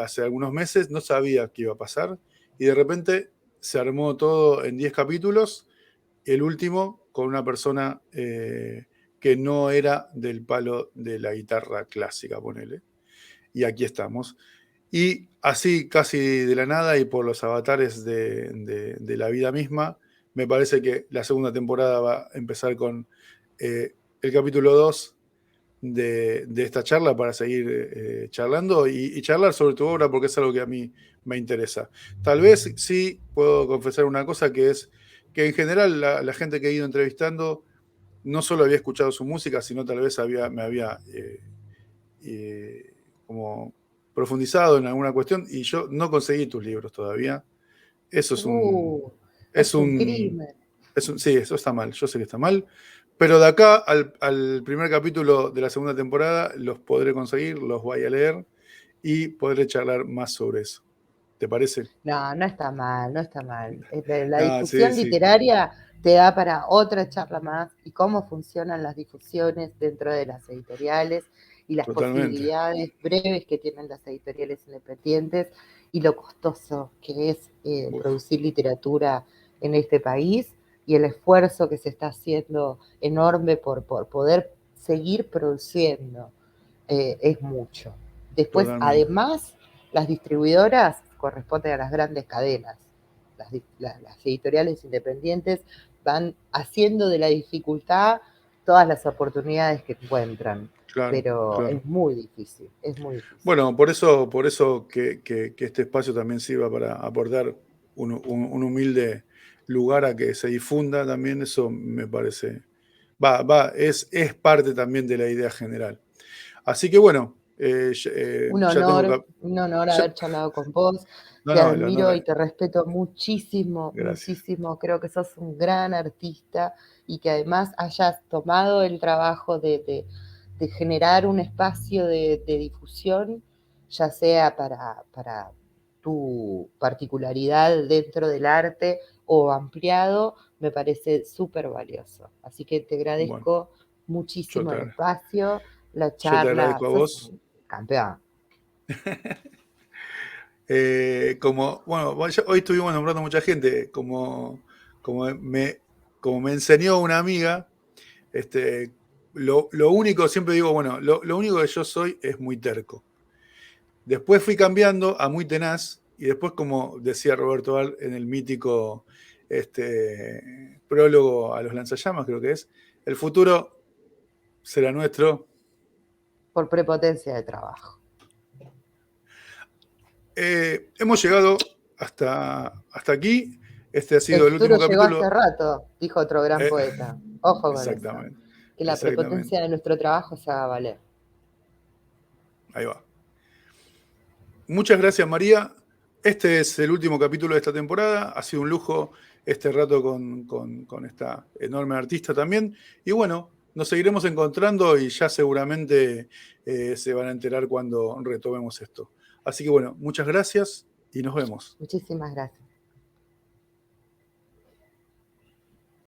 hace algunos meses, no sabía qué iba a pasar, y de repente se armó todo en 10 capítulos, el último con una persona que no era del palo de la guitarra clásica, ponele. Y aquí estamos. Y así, casi de la nada y por los avatares de la vida misma, me parece que la segunda temporada va a empezar con el capítulo 2 de esta charla para seguir charlando y charlar sobre tu obra porque es algo que a mí me interesa. Tal vez sí puedo confesar una cosa, que es que en general la gente que he ido entrevistando no solo había escuchado su música, sino tal vez me había como profundizado en alguna cuestión y yo no conseguí tus libros todavía. Eso es un crimen. Sí, eso está mal, yo sé que está mal, pero de acá al primer capítulo de la segunda temporada los podré conseguir, los voy a leer y podré charlar más sobre eso. ¿Te parece? No, no está mal, no está mal. La Ah, difusión sí. literaria te da para otra charla más y cómo funcionan las difusiones dentro de las editoriales y las Totalmente. posibilidades breves que tienen las editoriales independientes y lo costoso que es producir literatura en este país y el esfuerzo que se está haciendo enorme por poder seguir produciendo. Es mucho. Después, Totalmente. además, las distribuidoras corresponden a las grandes cadenas. Las editoriales independientes van haciendo de la dificultad todas las oportunidades que encuentran. Claro, pero claro. es muy difícil, es muy difícil. Bueno, por eso que este espacio también sirva para aportar un humilde lugar a que se difunda también, eso me parece, es parte también de la idea general. Así que bueno, ya tengo un honor haber charlado con vos. No, te no, el admiro honor y te respeto muchísimo, Gracias. muchísimo. Creo que sos un gran artista y que además hayas tomado el trabajo de generar un espacio de difusión, ya sea para tu particularidad dentro del arte o ampliado, me parece súper valioso. Así que te agradezco muchísimo el espacio, la charla. Yo te agradezco a vos. Campeón. Hoy estuvimos nombrando mucha gente, como me enseñó una amiga, lo único, siempre digo, lo único que yo soy es muy terco. Después fui cambiando a muy tenaz, y después, como decía Roberto Val en el mítico prólogo a los lanzallamas, creo que es, el futuro será nuestro. Por prepotencia de trabajo. Hemos llegado hasta aquí. Este ha sido el último capítulo. El futuro llegó hace rato, dijo otro gran poeta. Ojo con eso. Que la prepotencia de nuestro trabajo se haga valer. Ahí va. Muchas gracias, María. Este es el último capítulo de esta temporada. Ha sido un lujo este rato con esta enorme artista también. Y bueno, nos seguiremos encontrando y ya seguramente se van a enterar cuando retomemos esto. Así que bueno, muchas gracias y nos vemos. Muchísimas gracias.